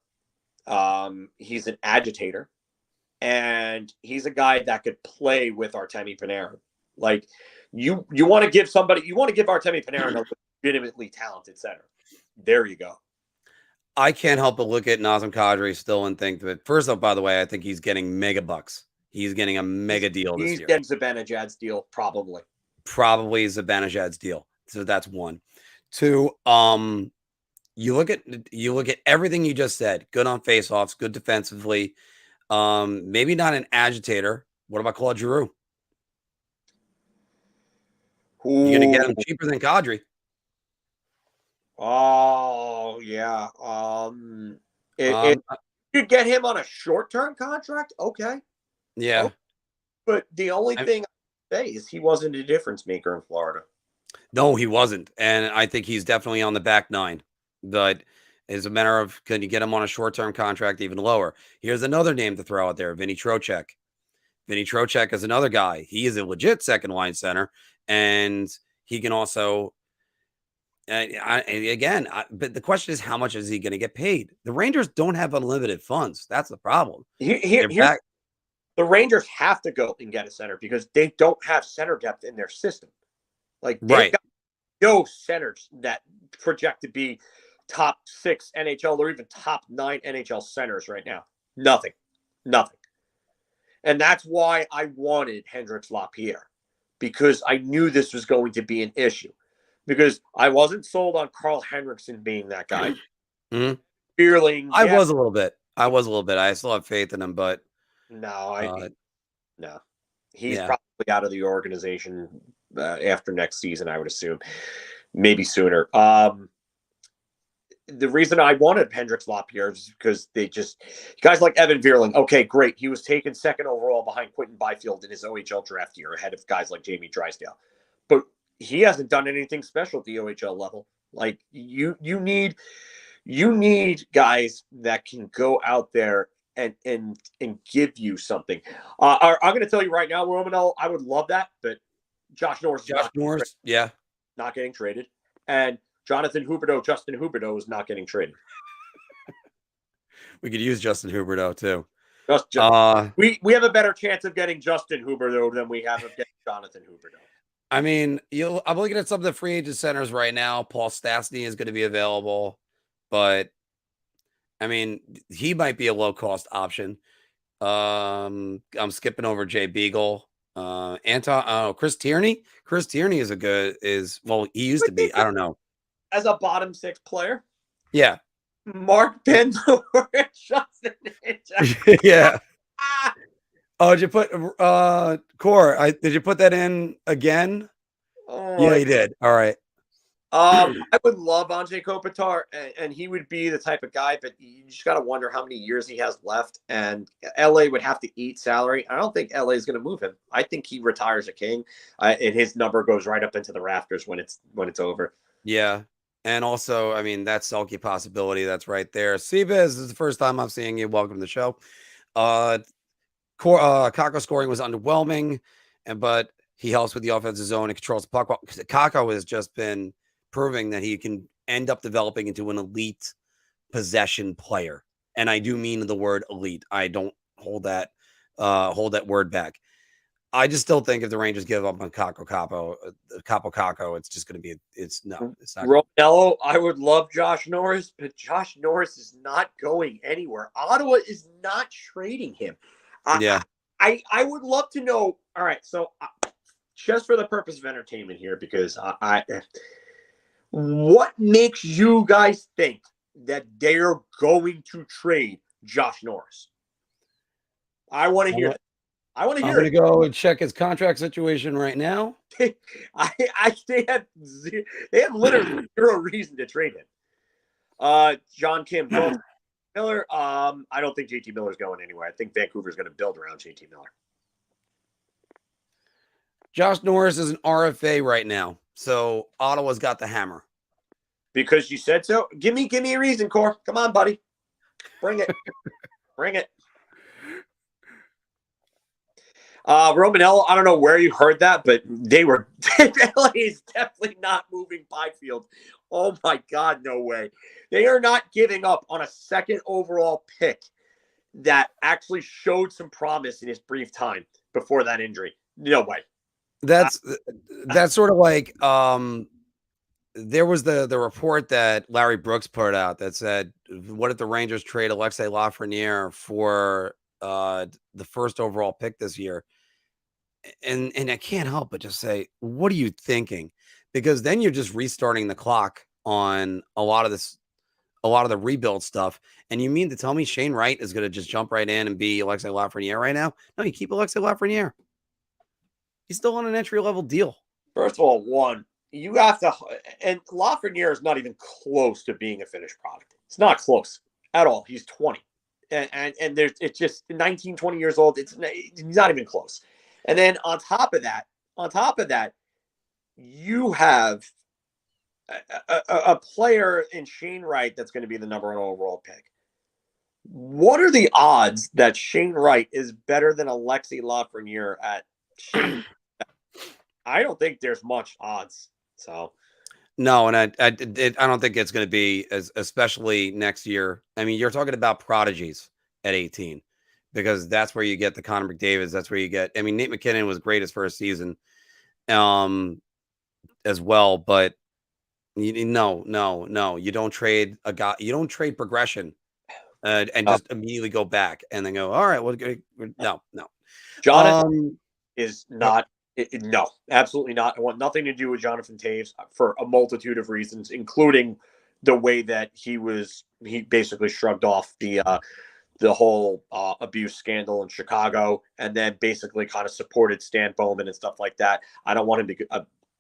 He's an agitator. And he's a guy that could play with Artemi Panarin. Like, you want to give Artemi Panarin a legitimately talented center. There you go. I can't help but look at Nazem Kadri still and think that, first off, by the way, I think he's getting mega bucks. He's getting a mega deal this year. He's getting Zibanejad's deal, probably. Probably Zibanejad's deal. So that's one. Two, you look at everything you just said. Good on faceoffs, good defensively. Maybe not an agitator. What about Claude Giroux? You're gonna get him cheaper than Kadri. Oh yeah. If you could get him on a short-term contract, okay. Yeah. Okay. But the only thing I say is he wasn't a difference maker in Florida. No, he wasn't. And I think he's definitely on the back nine. But it's a matter of, can you get him on a short-term contract even lower? Here's another name to throw out there, Vinny Trocheck. Vinny Trocheck is another guy. He is a legit second-line center, and he can also but the question is, how much is he going to get paid? The Rangers don't have unlimited funds. That's the problem. The Rangers have to go and get a center because they don't have center depth in their system. Like, they've got no centers that project to be top 6 NHL or even top 9 NHL centers right now. Nothing. And that's why I wanted Hendrix Lapierre, because I knew this was going to be an issue. Because I wasn't sold on Carl Henriksen being that guy. Fearling. I was a little bit. I still have faith in him, but no. He's probably out of the organization after next season, I would assume. Maybe sooner. The reason I wanted Hendrix Lapierre is because guys like Evan Vierling, okay, great. He was taken second overall behind Quentin Byfield in his OHL draft year, ahead of guys like Jamie Drysdale. But he hasn't done anything special at the OHL level. Like, you need guys that can go out there and give you something. I'm going to tell you right now, Romano, I would love that, but Josh Norris, not getting traded, and Justin Huberdeau is not getting traded. We could use Justin Huberdeau too. We have a better chance of getting Justin Huberdeau than we have of getting Jonathan Huberdeau. I mean, I'm looking at some of the free agent centers right now. Paul Stastny is going to be available, but I mean, he might be a low-cost option. I'm skipping over Jay Beagle. Chris Tierney. Chris Tierney is he used to be. I don't know. As a bottom 6 player? Yeah. Marc Bendor and Justin. Yeah. Oh, did you put Core? Did you put that in again? Oh, yeah, he did. All right. I would love Anze Kopitar, and he would be the type of guy, but you just got to wonder how many years he has left. And LA would have to eat salary. I don't think LA is going to move him. I think he retires a King, and his number goes right up into the rafters when it's over. Yeah. And also, I mean, that Selke possibility that's right there. Seabez, this is the first time I'm seeing you. Welcome to the show. Kako scoring was underwhelming, but he helps with the offensive zone and controls the puck. Kako has just been proving that he can end up developing into an elite possession player. And I do mean the word elite. I don't hold that word back. I just still think if the Rangers give up on Capo, it's just going to be, it's not. Romello, I would love Josh Norris, but Josh Norris is not going anywhere. Ottawa is not trading him. I would love to know. All right. So just for the purpose of entertainment here, because what makes you guys think that they're going to trade Josh Norris? I want to hear it. I want to hear it. I'm going to go and check his contract situation right now. They have literally zero reason to trade him. John Kim, Miller. I don't think JT Miller's going anywhere. I think Vancouver's going to build around JT Miller. Josh Norris is an RFA right now, so Ottawa's got the hammer. Because you said so. Give me a reason, Cor. Come on, buddy. Bring it. Bring it. Romanello, I don't know where you heard that, but LA is definitely not moving Byfield. Oh my God, no way. They are not giving up on a second overall pick that actually showed some promise in his brief time before that injury. No way. That's sort of like there was the report that Larry Brooks put out that said, what if the Rangers trade Alexei Lafreniere for the first overall pick this year? And I can't help but just say, what are you thinking? Because then you're just restarting the clock on a lot of the rebuild stuff. And you mean to tell me Shane Wright is going to just jump right in and be Alexei Lafreniere right now? No, you keep Alexei Lafreniere. He's still on an entry-level deal. First of all, you have to, and Lafreniere is not even close to being a finished product. It's not close at all. He's 20. And there's, it's just 19, 20 years old. He's not even close. And then on top of that, you have a player in Shane Wright that's going to be the number 1 overall pick. What are the odds that Shane Wright is better than Alexei Lafreniere at Shane? I don't think there's much odds. So no, and I don't think it's going to be especially next year. I mean, you're talking about prodigies at 18. Because that's where you get the Connor McDavids. That's where you get. I mean, Nate McKinnon was great his first season, as well. But no, you don't trade a guy. You don't trade progression, and just immediately go back and then go. All right, well, no. Jonathan is not. No, absolutely not. I want nothing to do with Jonathan Toews for a multitude of reasons, including the way that he basically shrugged off the whole abuse scandal in Chicago, and then basically kind of supported Stan Bowman and stuff like that. I don't want him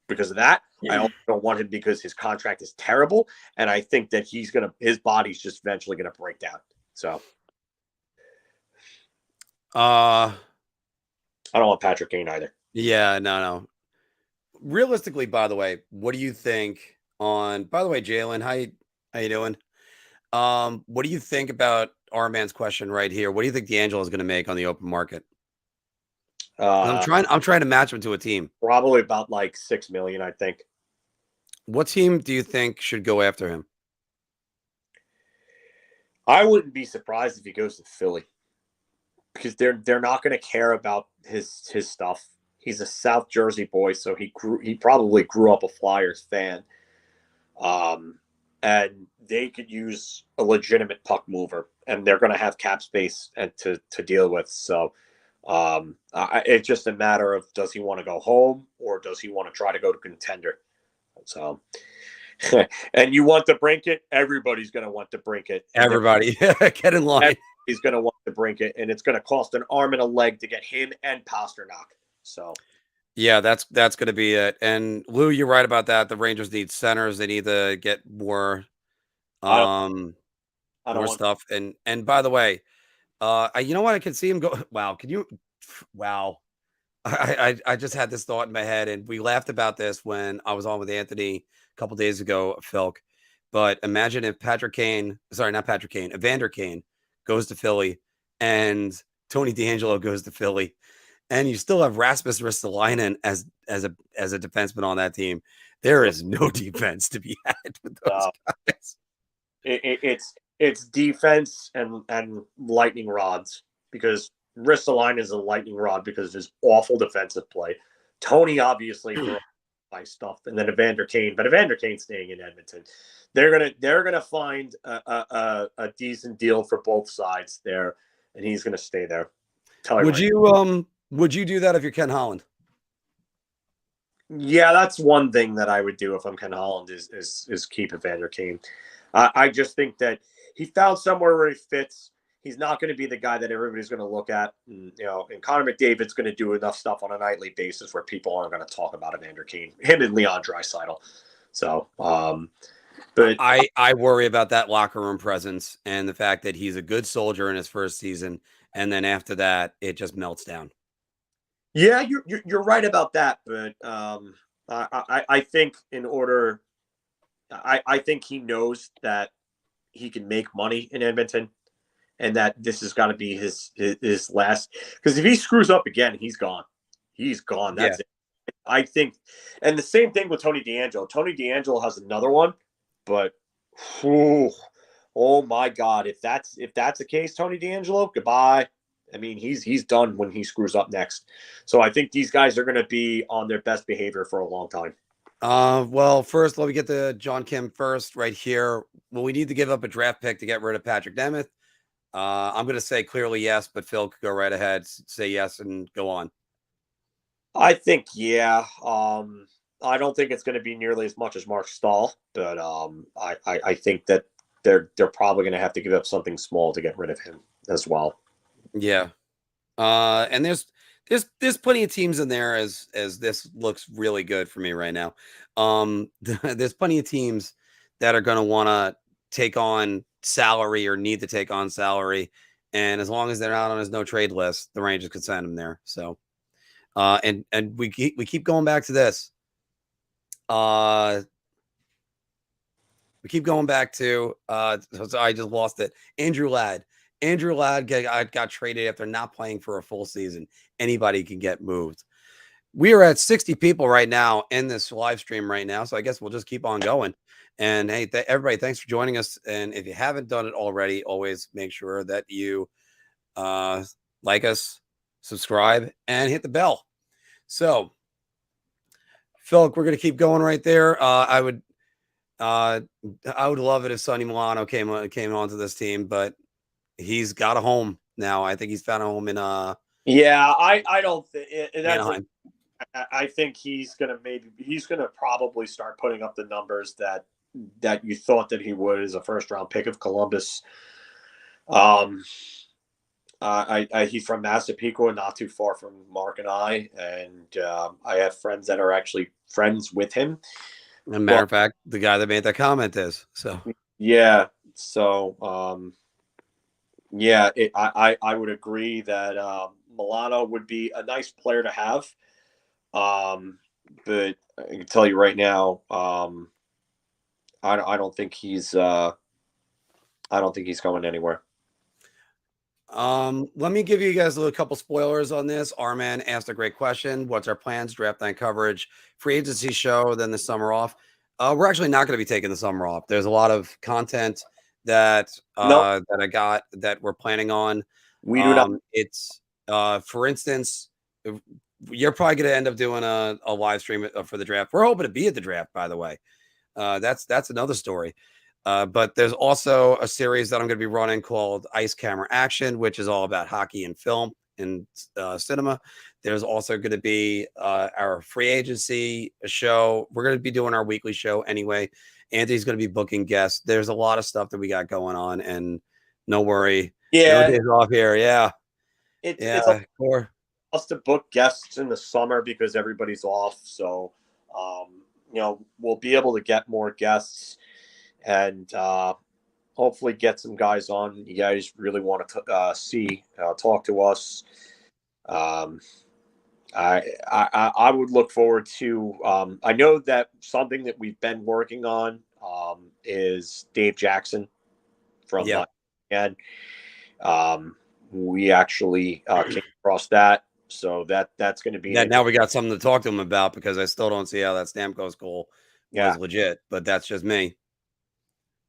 because of that. I also don't want him because his contract is terrible, and I think that his body's just eventually gonna break down. So, I don't want Patrick Kane either. Yeah, no. Realistically, by the way, what do you think on? By the way, Jalen, how you doing? What do you think about our man's question right here? What do you think D'Angelo is going to make on the open market? I'm trying to match him to a team. Probably about like $6 million, I think. What team do you think should go after him? I wouldn't be surprised if he goes to Philly, because they're not going to care about his stuff. He's a South Jersey boy, so he probably grew up a Flyers fan. And they could use a legitimate puck mover, and they're going to have cap space to deal with. So it's just a matter of, does he want to go home or does he want to try to go to contender? So, and you want to brink it? Everybody's going to want to brink it. Everybody, get in line. He's going to want to brink it, and it's going to cost an arm and a leg to get him and Pasternak. So. Yeah, that's going to be it. And Lou, you're right about that. The Rangers need centers. They need to get more, more stuff. And by the way, you know what? I can see him go. Wow, Wow. I just had this thought in my head, and we laughed about this when I was on with Anthony a couple days ago, Philk. But imagine if Evander Kane goes to Philly, and Tony DeAngelo goes to Philly, and you still have Rasmus Ristolainen as a defenseman on that team. There is no defense to be had with those guys. It's defense and lightning rods, because Ristolainen is a lightning rod because of his awful defensive play. Tony obviously for my stuff, and then Evander Kane, but Evander Kane's staying in Edmonton. They're gonna find a decent deal for both sides there, and he's gonna stay there. Would you do that if you're Ken Holland? Yeah, that's one thing that I would do if I'm Ken Holland is keep Evander Kane. I just think that he found somewhere where he fits. He's not going to be the guy that everybody's going to look at. And Connor McDavid's going to do enough stuff on a nightly basis where people aren't going to talk about Evander Kane, him and Leon Draisaitl. So, but I worry about that locker room presence and the fact that he's a good soldier in his first season, and then after that, it just melts down. Yeah, you're right about that. But I think I think he knows that he can make money in Edmonton, and that this has got to be his last. Because if he screws up again, he's gone. He's gone. That's it. I think, and the same thing with Tony DeAngelo. Tony DeAngelo has another one, but oh my God, if that's the case, Tony DeAngelo, goodbye. I mean, he's done when he screws up next. So I think these guys are going to be on their best behavior for a long time. Well, first, let me get to John Kim first right here. Well, we need to give up a draft pick to get rid of Patrick Nemeth. I'm going to say clearly yes, but Phil could go right ahead, say yes, and go on. I think, yeah. I don't think it's going to be nearly as much as Marc Stahl, but I think that they're probably going to have to give up something small to get rid of him as well. Yeah. And there's plenty of teams in there as this looks really good for me right now. There's plenty of teams that are going to want to take on salary or need to take on salary. And as long as they're not on his no trade list, the Rangers could send him there. So, and we keep going back to this. We keep going back to, so I just lost it. Andrew Ladd got traded after not playing for a full season. Anybody can get moved. We are at 60 people right now in this live stream right now. So I guess we'll just keep on going. And hey, everybody, thanks for joining us. And if you haven't done it already, always make sure that you like us, subscribe, and hit the bell. So, Phil, we're going to keep going right there. I would love it if Sonny Milano came onto this team, but he's got a home now. I think he's found a home in yeah, I don't think Anaheim. I think he's gonna probably start putting up the numbers that you thought that he would as a first round pick of Columbus. He's from Massapequa, not too far from Marc and I, and I have friends that are actually friends with him. As a matter of fact, the guy that made that comment is. So yeah. So yeah, I would agree that Milano would be a nice player to have. But I can tell you right now, I don't think he's going anywhere. Let me give you guys a couple spoilers on this. Arman asked a great question. What's our plans? Draft night coverage, free agency show, then the summer off. We're actually not going to be taking the summer off. There's a lot of content that that I got that we're planning on. We do not. It's for instance, you're probably going to end up doing a live stream for the draft. We're hoping to be at the draft, by the way. That's another story. But there's also a series that I'm going to be running called Ice Camera Action, which is all about hockey and film and cinema. There's also going to be our free agency show. We're going to be doing our weekly show anyway. Anthony's going to be booking guests. There's a lot of stuff that we got going on, and no worry. Yeah. No days off here. Yeah. It's us to book guests in the summer because everybody's off. So, we'll be able to get more guests and hopefully get some guys on. You guys really want to talk to us. I would look forward to. I know that something that we've been working on is Dave Jackson from and we actually came across that. So that's going to be now we got something to talk to him about, because I still don't see how that Stamkos goal was legit, but that's just me.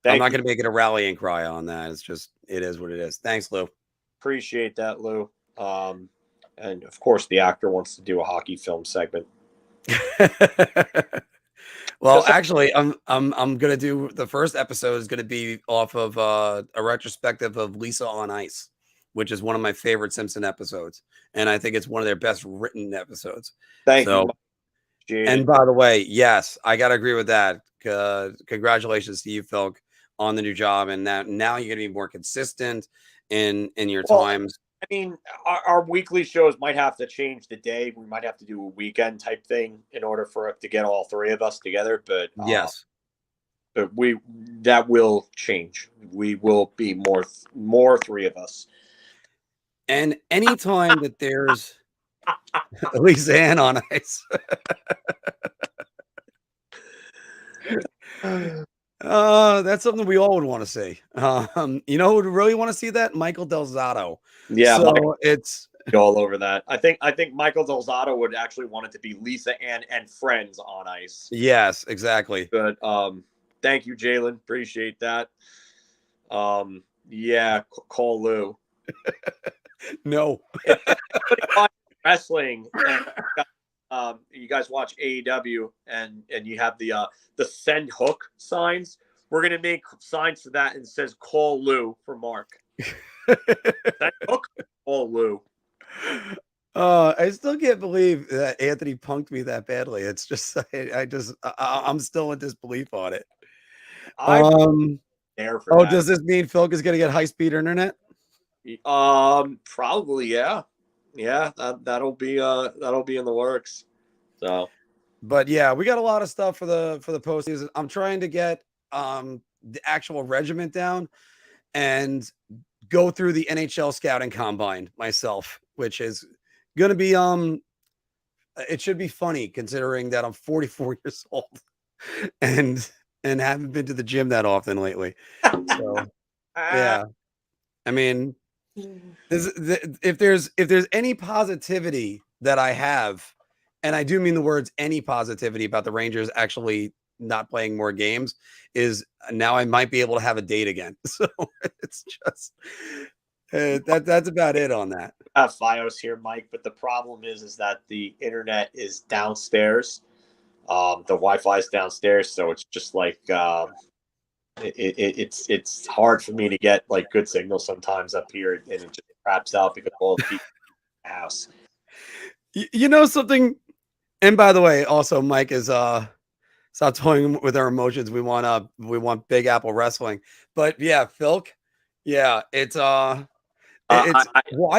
I'm not going to make it a rallying cry on that. It's just, it is what it is. Thanks, Lou. Appreciate that, Lou. And of course, the actor wants to do a hockey film segment. Well, actually, I'm gonna do the first episode is gonna be off of a retrospective of Lisa on Ice, which is one of my favorite Simpson episodes, and I think it's one of their best written episodes. Thank you. And by the way, yes, I gotta agree with that. Congratulations to you, Phil, on the new job, and now you're gonna be more consistent in your times. I mean, our weekly shows might have to change the day. We might have to do a weekend type thing in order for it to get all three of us together. But yes, but that will change. We will be more three of us. And anytime that there's Lisa Ann on Ice. That's something we all would want to see. You know who would really want to see that? Michael Del Zotto. Yeah, so it's all over that. I think Michael Del Zotto would actually want it to be Lisa Ann and friends on Ice. Yes, exactly. But thank you, Jalen. Appreciate that. Yeah, call Lou. No. Wrestling. And, you guys watch AEW and you have the send hook signs. We're gonna make signs for that, and it says "Call Lou" for Marc. Send hook, call Lou. I still can't believe that Anthony punked me that badly. It's just I'm still in disbelief on it. I'm there for that. Does this mean Phil is gonna get high speed internet? Probably, yeah. Yeah, that'll be in the works. So, but yeah, we got a lot of stuff for the postseason. I'm trying to get the actual regiment down and go through the NHL scouting combine myself, which is going to be it should be funny considering that I'm 44 years old and haven't been to the gym that often lately. So yeah, I mean, if there's any positivity that I have, and I do mean the words any positivity about the Rangers actually not playing more games, is now I might be able to have a date again. So it's just that's about it on that. I have Fios here, Mike, but the problem is that the internet is downstairs. The Wi-Fi is downstairs, so it's just like it's hard for me to get like good signal sometimes up here, and it just craps out because of all the people in the house. You know something? And by the way, also Mike is stop toying with our emotions. We want Big Apple Wrestling. But yeah, Philk, yeah, it's why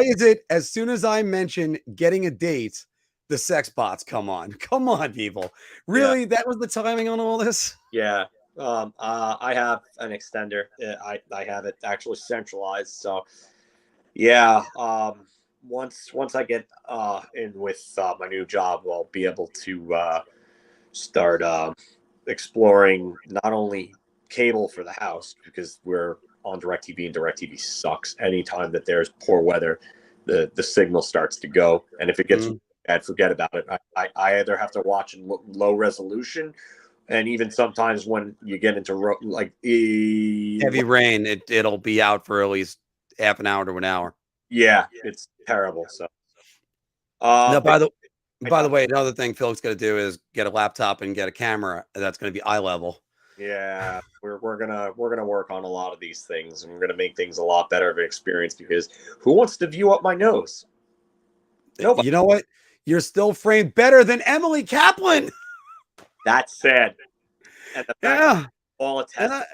is it as soon as I mention getting a date, the sex bots come on? Come on, people. Really? Yeah. That was the timing on all this? Yeah. I have an extender. I have it actually centralized. So yeah. Once I get in with my new job, I'll be able to start exploring not only cable for the house, because we're on DirecTV and DirecTV sucks. Anytime that there's poor weather, the signal starts to go, and if it gets bad, forget about it. I either have to watch in low resolution, and even sometimes when you get into heavy rain, it'll be out for at least half an hour to an hour. Yeah, it's terrible. So, now, by the way, another thing Phil's going to do is get a laptop and get a camera that's going to be eye level. Yeah, we're gonna work on a lot of these things, and we're gonna make things a lot better of an experience, because who wants to view up my nose? Nobody. You know what? You're still framed better than Emily Kaplan. That's sad. And the fact all attest.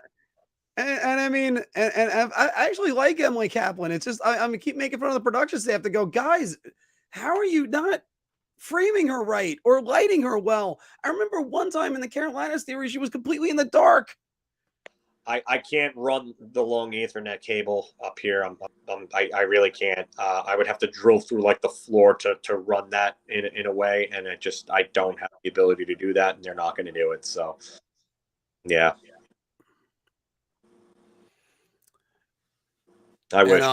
And I mean, and I actually like Emily Kaplan. It's just I keep making fun of the production staff to go, guys, how are you not framing her right or lighting her well? I remember one time in the Carolina series, she was completely in the dark. I can't run the long Ethernet cable up here. I really can't. I would have to drill through like the floor to run that in a way, and I don't have the ability to do that, and they're not going to do it. So, yeah. I wish.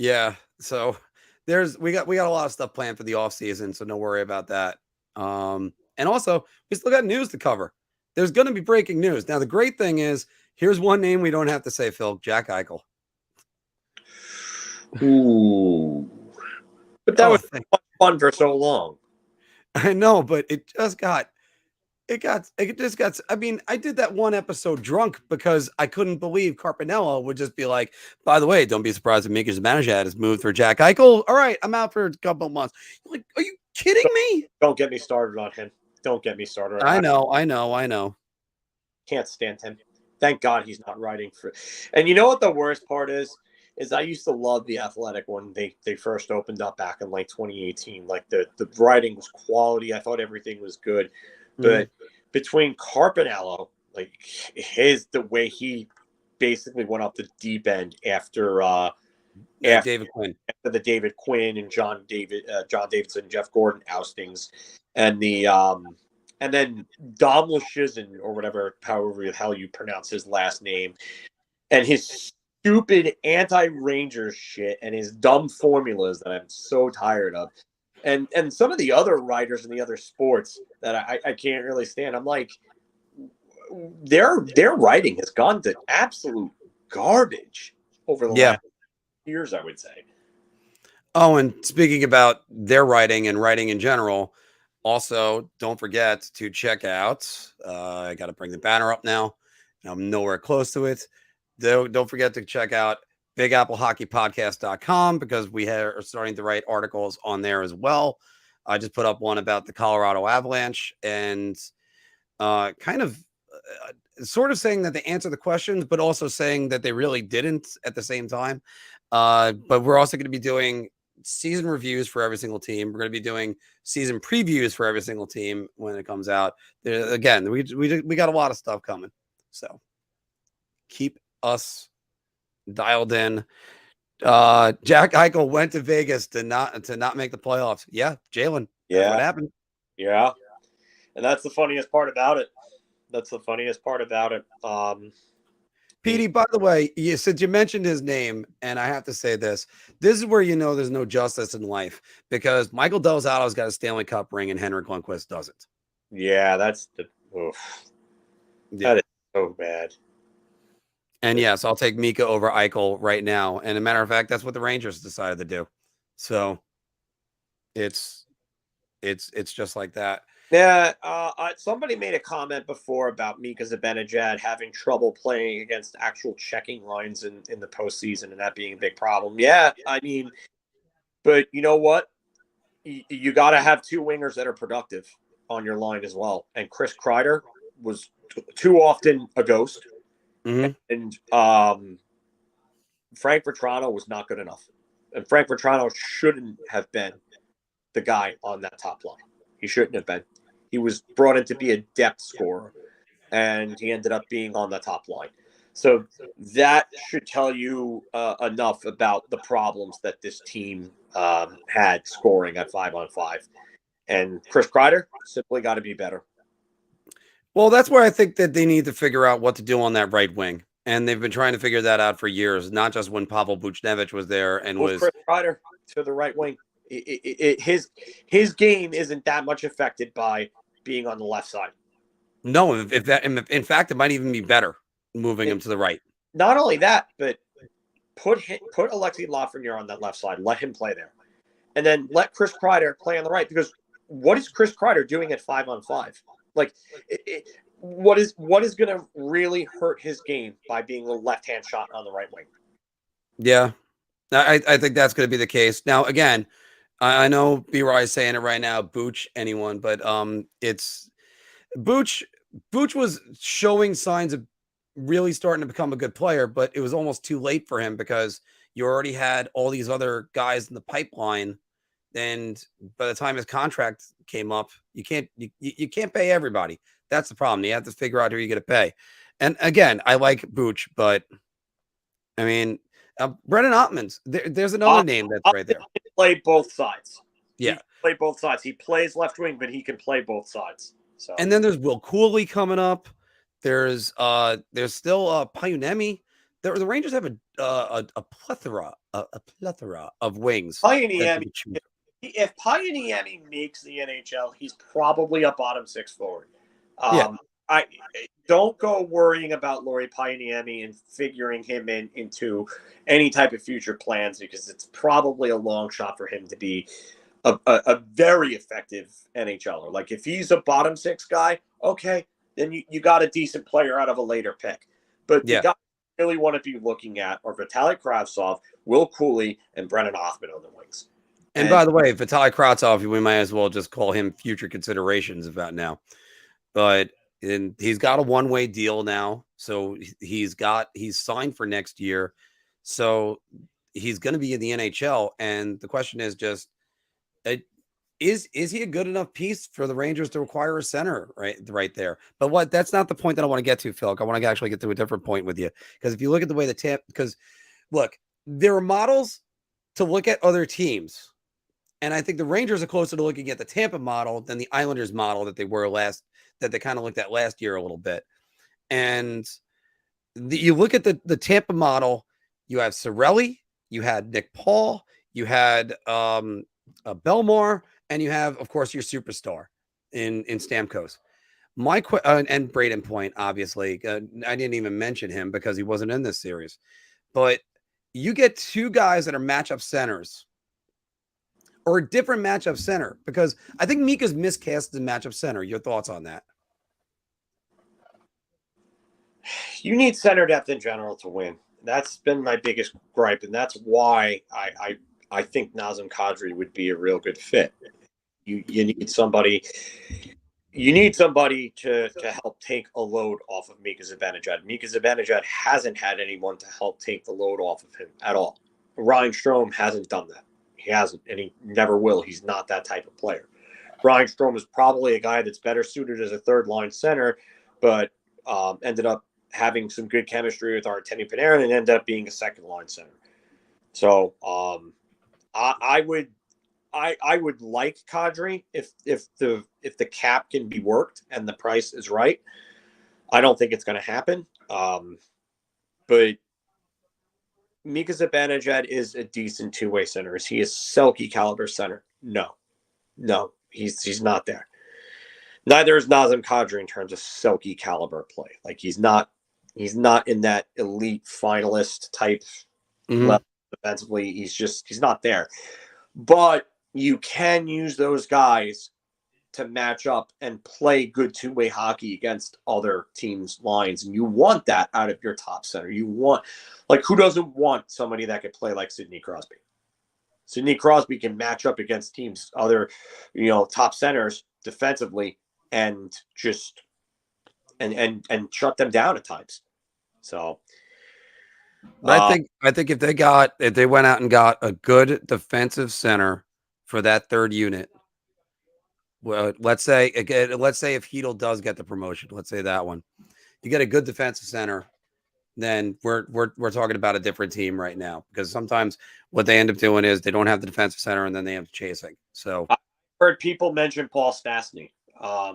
Yeah. So we got a lot of stuff planned for the off season, so don't worry about that. And also we still got news to cover. There's going to be breaking news. Now the great thing is, here's one name we don't have to say, Phil. Jack Eichel. Ooh. But that was fun for so long. I know, but it just got. I mean, I did that one episode drunk because I couldn't believe Carpinello would just be like, by the way, don't be surprised if Mika Zibanejad has moved for Jack Eichel. All right, I'm out for a couple of months. Like, are you kidding me? Don't get me started on him. Don't get me started. I know. Can't stand him. Thank God he's not writing for. And you know what the worst part is I used to love The Athletic when they first opened up back in like 2018. Like the writing was quality. I thought everything was good. But between Carpinello, like the way he basically went off the deep end after David Quinn, after the David Quinn and John Davidson, Jeff Gordon oustings, and and then Dom Luszczyszyn or whatever, however the hell you pronounce his last name, and his stupid anti-Rangers shit and his dumb formulas that I'm so tired of. And some of the other writers in the other sports that I can't really stand. I'm like, their writing has gone to absolute garbage over the last years, I would say. Oh, and speaking about their writing and writing in general, also don't forget to check out. I got to bring the banner up now. I'm nowhere close to it. Don't forget to check out BigAppleHockeyPodcast.com because we are starting to write articles on there as well. I just put up one about the Colorado Avalanche and sort of saying that they answer the questions, but also saying that they really didn't at the same time. But we're also going to be doing season reviews for every single team. We're going to be doing season previews for every single team when it comes out. Again, we got a lot of stuff coming. So keep us dialed in. Jack Eichel went to Vegas to not make the playoffs. Yeah, Jalen. Yeah, what happened? Yeah, and that's the funniest part about it. Petey, by the way, since you mentioned his name, and I have to say this is where you know there's no justice in life because Michael Del Zotto's got a Stanley Cup ring and Henrik Lundqvist doesn't. Yeah, that's that is so bad. And yes, I'll take Mika over Eichel right now. And a matter of fact, that's what the Rangers decided to do. So it's just like that. Yeah, somebody made a comment before about Mika Zibanejad having trouble playing against actual checking lines in the postseason and that being a big problem. Yeah, I mean, but you know what? You got to have two wingers that are productive on your line as well. And Chris Kreider was too often a ghost. Mm-hmm. And Frank Vetrano was not good enough. And Frank Vetrano shouldn't have been the guy on that top line. He shouldn't have been. He was brought in to be a depth scorer, and he ended up being on the top line. So that should tell you enough about the problems that this team had scoring at 5-on-5. And Chris Kreider simply got to be better. Well, that's where I think that they need to figure out what to do on that right wing. And they've been trying to figure that out for years, not just when Pavel Buchnevich was there and was Chris Kreider to the right wing. His game isn't that much affected by being on the left side. No, in fact, it might even be better moving him to the right. Not only that, but put Alexei Lafreniere on that left side. Let him play there. And then let Chris Kreider play on the right. Because what is Chris Kreider doing at 5-on-5? Like, what is going to really hurt his game by being a left-hand shot on the right wing? Yeah, I think that's going to be the case. Now, again, I know B-Roy is saying it right now, Booch, anyone, but it's Booch was showing signs of really starting to become a good player, but it was almost too late for him because you already had all these other guys in the pipeline. And by the time his contract came up, you can't pay everybody. That's the problem. You have to figure out who you're going to pay. And again, I like Booch, but I mean, Brennan Ottman's there's another name that's right there. He can play both sides. Yeah, he can play both sides. He plays left wing, but he can play both sides. So, and then there's Will Cooley coming up. There's still Payunemi the Rangers have a plethora of wings that they Payniemi, could choose. if Payniemi makes the NHL, he's probably a bottom six forward. Yeah, I don't go worrying about Lauri Payniemi and figuring him into any type of future plans, because it's probably a long shot for him to be a very effective NHLer. Like, if he's a bottom six guy, okay, then you got a decent player out of a later pick. But the yeah. guy I really want to be looking at are Vitaly Kravtsov, Will Cooley, and Brennan Hoffman on the wings. And by the way, Vitaly Kravtsov, we might as well just call him future considerations about now. But he's got a one-way deal now, so he's signed for next year, so he's going to be in the NHL. And the question is just, is he a good enough piece for the Rangers to acquire a center right there? But that's not the point that I want to get to, Phil. I want to actually get to a different point with you, because if you look at the way because look, there are models to look at other teams. And I think the Rangers are closer to looking at the Tampa model than the Islanders model that they kind of looked at last year a little bit. And you look at the Tampa model, you have Cirelli, you had Nick Paul, you had Belmar, and you have, of course, your superstar in Stamkos. And Braden Point, obviously. I didn't even mention him because he wasn't in this series. But you get two guys that are matchup centers, or a different matchup center, because I think Mika's miscast as a matchup center. Your thoughts on that? You need center depth in general to win. That's been my biggest gripe, and that's why I think Nazem Kadri would be a real good fit. You need somebody. You need somebody to help take a load off of Mika Zibanejad. Mika Zibanejad hasn't had anyone to help take the load off of him at all. Ryan Strome hasn't done that. He hasn't, and he never will. He's not that type of player. Ryan Strome is probably a guy that's better suited as a third-line center, but ended up having some good chemistry with Artemi Panarin and ended up being a second-line center. So I would like Kadri if the cap can be worked and the price is right. I don't think it's going to happen, but Mika Zibanejad is a decent two-way center. Is he a Selke caliber center? No, he's not there. Neither is Nazem Kadri in terms of Selke caliber play. Like, he's not in that elite finalist type level defensively. He's not there. But you can use those guys to match up and play good two-way hockey against other teams' lines. And you want that out of your top center. You want, like, who doesn't want somebody that could play like Sidney Crosby? Sidney Crosby can match up against teams, other, top centers defensively, and just and shut them down at times. So I think if they went out and got a good defensive center for that third unit, well, let's say if Chytil does get the promotion, let's say that one, you get a good defensive center, then we're talking about a different team right now, because sometimes what they end up doing is they don't have the defensive center and then they have chasing. So I heard people mention Paul Stastny. I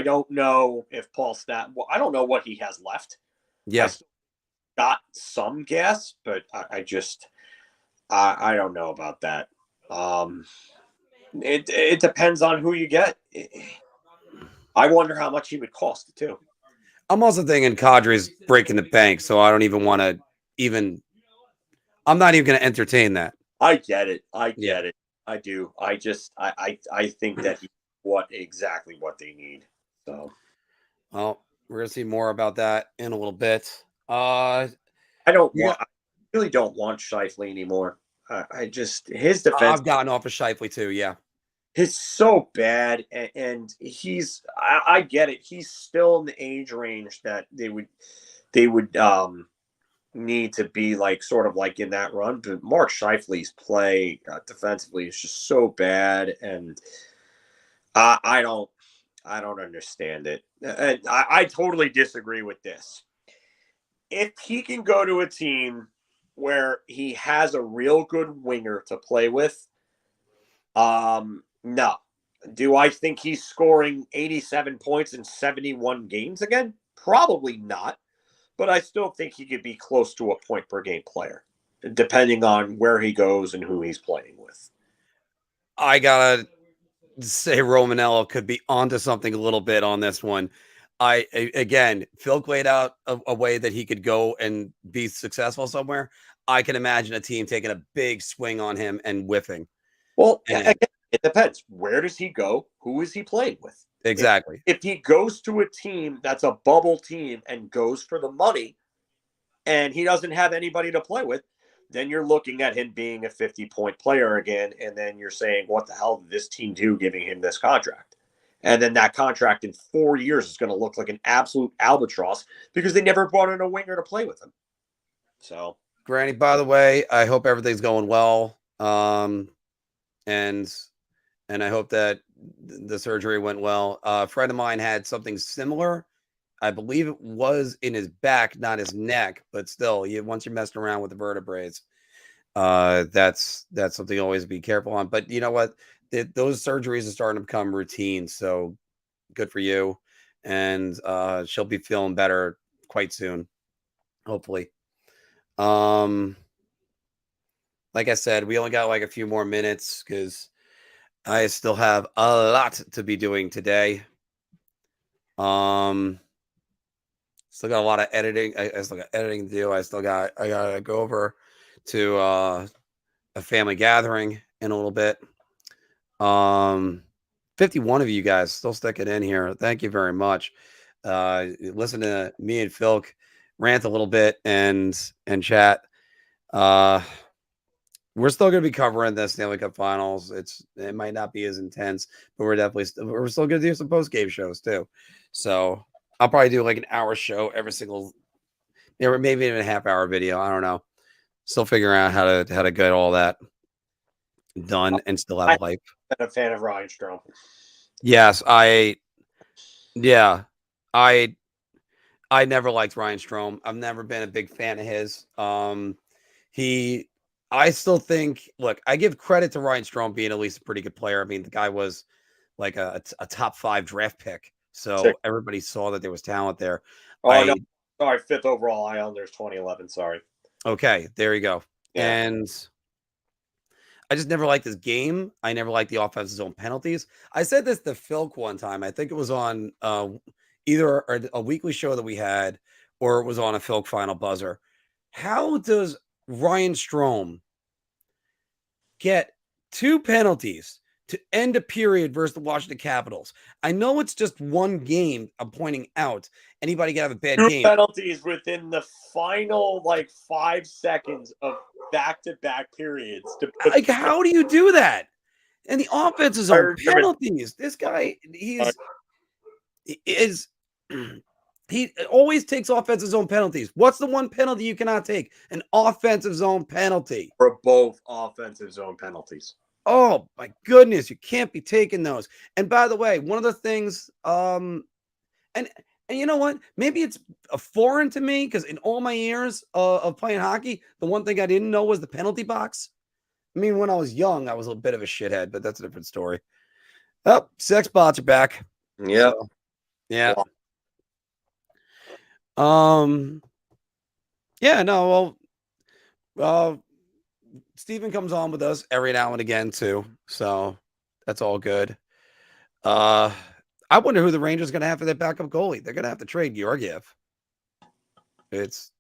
don't know if I don't know what he has left. yeah, I got some guess, but I don't know about that. It depends on who you get. I wonder how much he would cost too. I'm also thinking Kadri's breaking the bank, so I don't even want to I'm not even going to entertain that. I get it. I do. I think that he's exactly what they need. So, well, we're going to see more about that in a little bit. I really don't want Scheifele anymore. His defense. I've gotten off of Scheifele too. Yeah. He's so bad, and I get it. He's still in the age range that they would need to be like, sort of like in that run. But Mark Scheifele's play defensively is just so bad, and I don't understand it. And I totally disagree with this. If he can go to a team where he has a real good winger to play with, no. Do I think he's scoring 87 points in 71 games again? Probably not. but I still think he could be close to a point per game player, depending on where he goes and who he's playing with. I gotta say Romanello could be onto something a little bit on this one. Again, Phil laid out a way that he could go and be successful somewhere. I can imagine a team taking a big swing on him and whiffing. Well, again, it depends. Where does he go? Who is he playing with? Exactly. If he goes to a team that's a bubble team and goes for the money and he doesn't have anybody to play with, then you're looking at him being a 50-point player again. And then you're saying, what the hell did this team do giving him this contract? And then that contract in 4 years is going to look like an absolute albatross because they never brought in a winger to play with him. So, Granny, by the way, I hope everything's going well. And I hope that the surgery went well. A friend of mine had something similar. I believe it was in his back, not his neck, but still, once you're messing around with the vertebrae, that's something to always be careful on. But you know what? Those surgeries are starting to become routine. So good for you. And she'll be feeling better quite soon, hopefully. Like I said, we only got like a few more minutes because I still have a lot to be doing today. Still got a lot of editing. I still got editing to do. I gotta go over to a family gathering in a little bit. 51 of you guys still sticking in here. Thank you very much. Listen to me and Phil rant a little bit and chat. We're still going to be covering the Stanley Cup Finals. It might not be as intense, but we're still going to do some post game shows too. So I'll probably do like an hour show every single, maybe even a half-hour video. I don't know. Still figuring out how to get all that done and still have a life. I'm a fan of Ryan Strome. Yes, I never liked Ryan Strome. I've never been a big fan of his. I still think, look, I give credit to Ryan Strome being at least a pretty good player. I mean, the guy was like a top 5 draft pick. So everybody saw that there was talent there. Oh, no. Sorry, 5th overall, Islanders 2011. Sorry. Okay, there you go. Yeah. And I just never liked his game. I never liked the offensive zone penalties. I said this to Phil one time. I think it was on either a weekly show that we had or it was on a Phil Final Buzzer. How does Ryan Strome get 2 penalties to end a period versus the Washington Capitals? I know it's just one game. I'm pointing out anybody can have a bad 2 game. Penalties within the final 5 seconds of back-to-back periods. How do you do that? And the offense is on penalties. This guy, he always takes offensive zone penalties. What's the one penalty you cannot take? An offensive zone penalty. For both offensive zone penalties. Oh my goodness, you can't be taking those. And by the way, one of the things, and you know what? Maybe it's a foreign to me because in all my years of playing hockey, the one thing I didn't know was the penalty box. I mean, when I was young, I was a bit of a shithead, but that's a different story. Oh, sex bots are back. Yep. So, yeah. Yeah, no, well, Steven comes on with us every now and again too, so that's all good. I wonder who the Rangers are going to have for their backup goalie. They're going to have to trade Georgiev. There's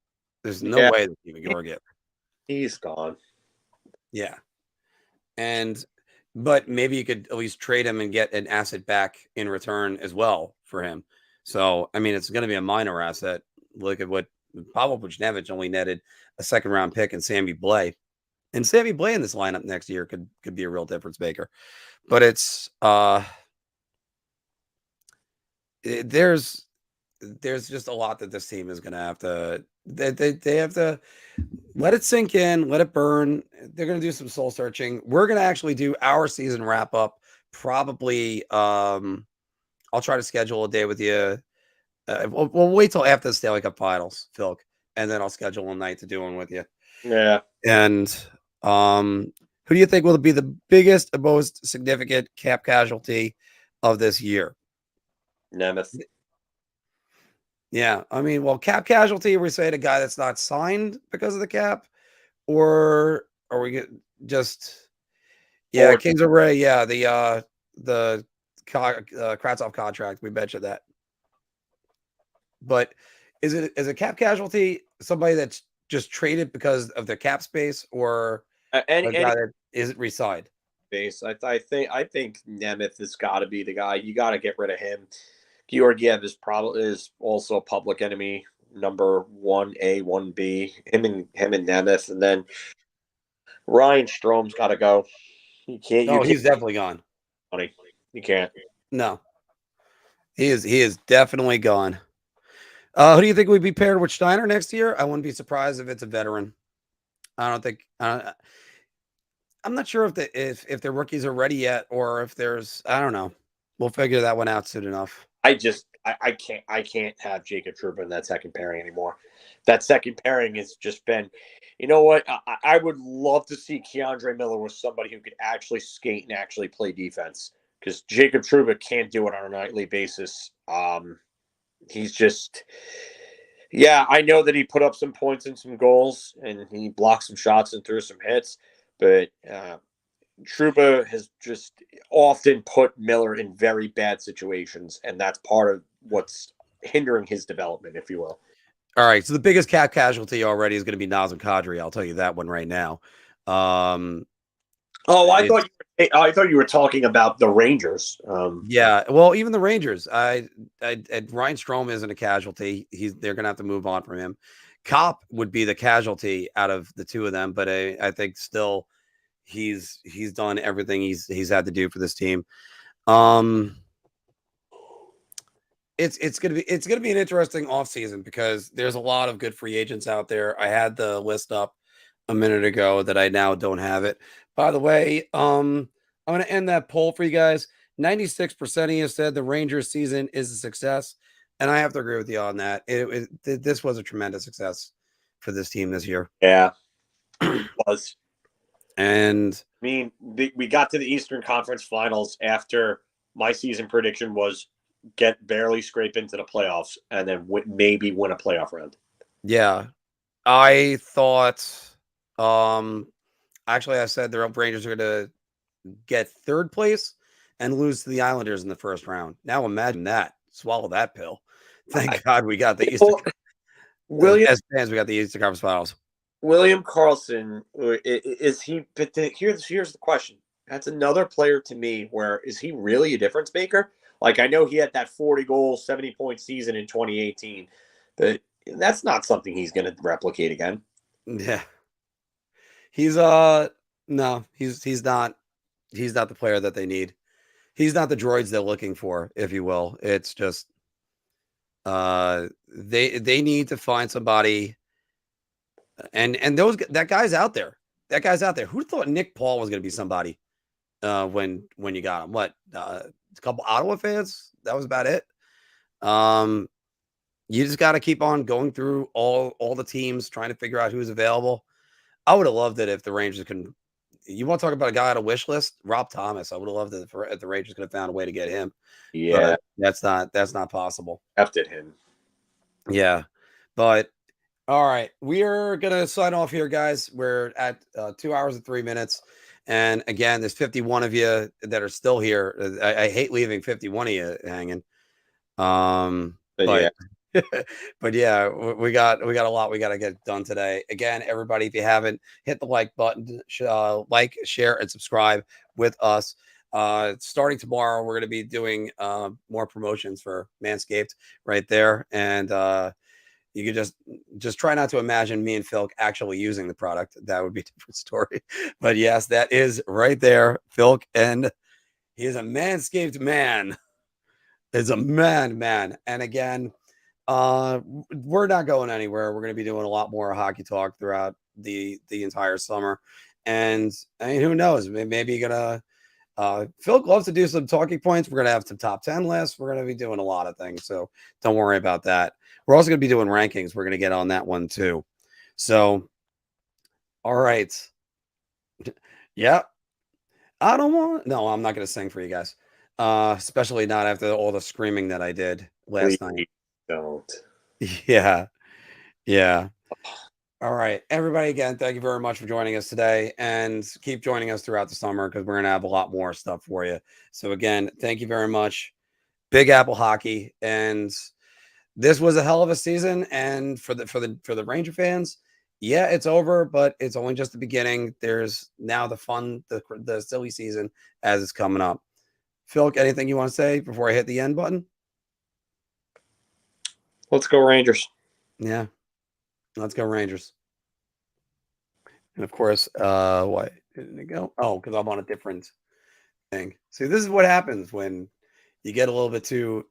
no way they're keeping Georgiev. He's gone. Yeah, but maybe you could at least trade him and get an asset back in return as well for him. So I mean, it's going to be a minor asset. Look at what Pavel Buchnevich only netted a 2nd-round pick and Sammy Blais. And Sammy Blais in this lineup next year could be a real difference maker. But it's there's just a lot that this team is going to have to they have to let it sink in, let it burn. They're going to do some soul searching. We're going to actually do our season wrap up probably I'll try to schedule a day with you. We'll wait till after the Stanley Cup Finals, Phil, and then I'll schedule a night to do one with you. Yeah. And who do you think will be the biggest and most significant cap casualty of this year? Nemeth. Yeah, I mean, well, cap casualty, we say a guy that's not signed because of the cap, or are we just yeah, Or Kings of Ray, yeah, the Kravtsov contract, we bet you that. But is a cap casualty somebody that's just traded because of their cap space, or a any guy that isn't re-signed? base. I think Nemeth has got to be the guy. You got to get rid of him. Georgiev is also a public enemy. Number 1A, 1B. Him and Nemeth, and then Ryan Strome's got to go. You No, can't he's definitely gone. money. You can't. No, he is definitely gone. Who do you think would be paired with Steiner next year? I wouldn't be surprised if it's a veteran. I don't think. I'm not sure if the rookies are ready yet, or if there's. I don't know. We'll figure that one out soon enough. I can't have Jacob Trouba in that second pairing anymore. That second pairing has just been, you know what? I would love to see Keandre Miller with somebody who could actually skate and actually play defense, because Jacob Trouba can't do it on a nightly basis. He's just, yeah, I know that he put up some points and some goals, and he blocked some shots and threw some hits, but Trouba has just often put Miller in very bad situations, and that's part of what's hindering his development, if you will. All right, so the biggest cap casualty already is going to be Nazem Kadri. I'll tell you that one right now. Oh, It's I thought you were talking about the Rangers. yeah, well, even the Rangers. Ryan Strome isn't a casualty. They're going to have to move on from him. Kopp would be the casualty out of the two of them, but I think still he's done everything he's had to do for this team. It's gonna be an interesting offseason because there's a lot of good free agents out there. I had the list up a minute ago that I now don't have it. By the way, I'm gonna end that poll for you guys. 96% of you said the Rangers season is a success, and I have to agree with you on that. This was a tremendous success for this team this year. Yeah, was. And I mean, we got to the Eastern Conference Finals after my season prediction was barely scrape into the playoffs and then maybe win a playoff round. yeah, I thought. Actually, I said the Rangers are going to get third place and lose to the Islanders in the first round. Now imagine that. Swallow that pill. Thank God we got the Eastern. As fans, we got the Eastern Conference Finals. William Karlsson, is he? But here's the question. That's another player to me. Where is he really a difference maker? Like, I know he had that 40-goal, 70-point season in 2018, but that's not something he's going to replicate again. Yeah, he's no, he's not the player that they need. He's not the droids they're looking for, if you will. It's just they need to find somebody. And that guy's out there. That guy's out there. Who thought Nick Paul was going to be somebody when you got him? What a couple Ottawa fans? That was about it. You just got to keep on going through all the teams, trying to figure out who's available. I would have loved it if the Rangers can. You want to talk about a guy on a wish list? Rob Thomas. I would have loved it if the Rangers could have found a way to get him. Yeah, but that's not possible. After him. Yeah, but. All right, we are gonna sign off here, guys. We're at 2 hours and 3 minutes, and again, there's 51 of you that are still here. I hate leaving 51 of you hanging. But yeah, but yeah, we got a lot we got to get done today. Again, everybody, if you haven't hit the like button, like, share, and subscribe with us. Starting tomorrow, we're gonna be doing more promotions for Manscaped right there, and you could just try not to imagine me and Phil actually using the product. That would be a different story. But yes, that is right there, Phil, and he is a manscaped man. Is a man. And again, we're not going anywhere. We're going to be doing a lot more hockey talk throughout the entire summer. And I mean, who knows? Maybe you're gonna Phil loves to do some talking points. We're going to have some top 10 lists. We're going to be doing a lot of things. So don't worry about that. We're also going to be doing rankings. We're going to get on that one too. So, all right. Yeah. I'm not going to sing for you guys. Especially not after all the screaming that I did last night. Don't. Yeah. Yeah. All right, everybody. Again, thank you very much for joining us today, and keep joining us throughout the summer because we're gonna have a lot more stuff for you. So again, thank you very much. Big Apple Hockey, and this was a hell of a season. And for the Ranger fans, yeah, it's over, but it's only just the beginning. There's now the fun, the silly season as it's coming up. Phil, anything you want to say before I hit the end button? Let's go Rangers. Yeah, let's go Rangers. And of course, what didn't it go? Oh, because I'm on a different thing. See, this is what happens when you get a little bit too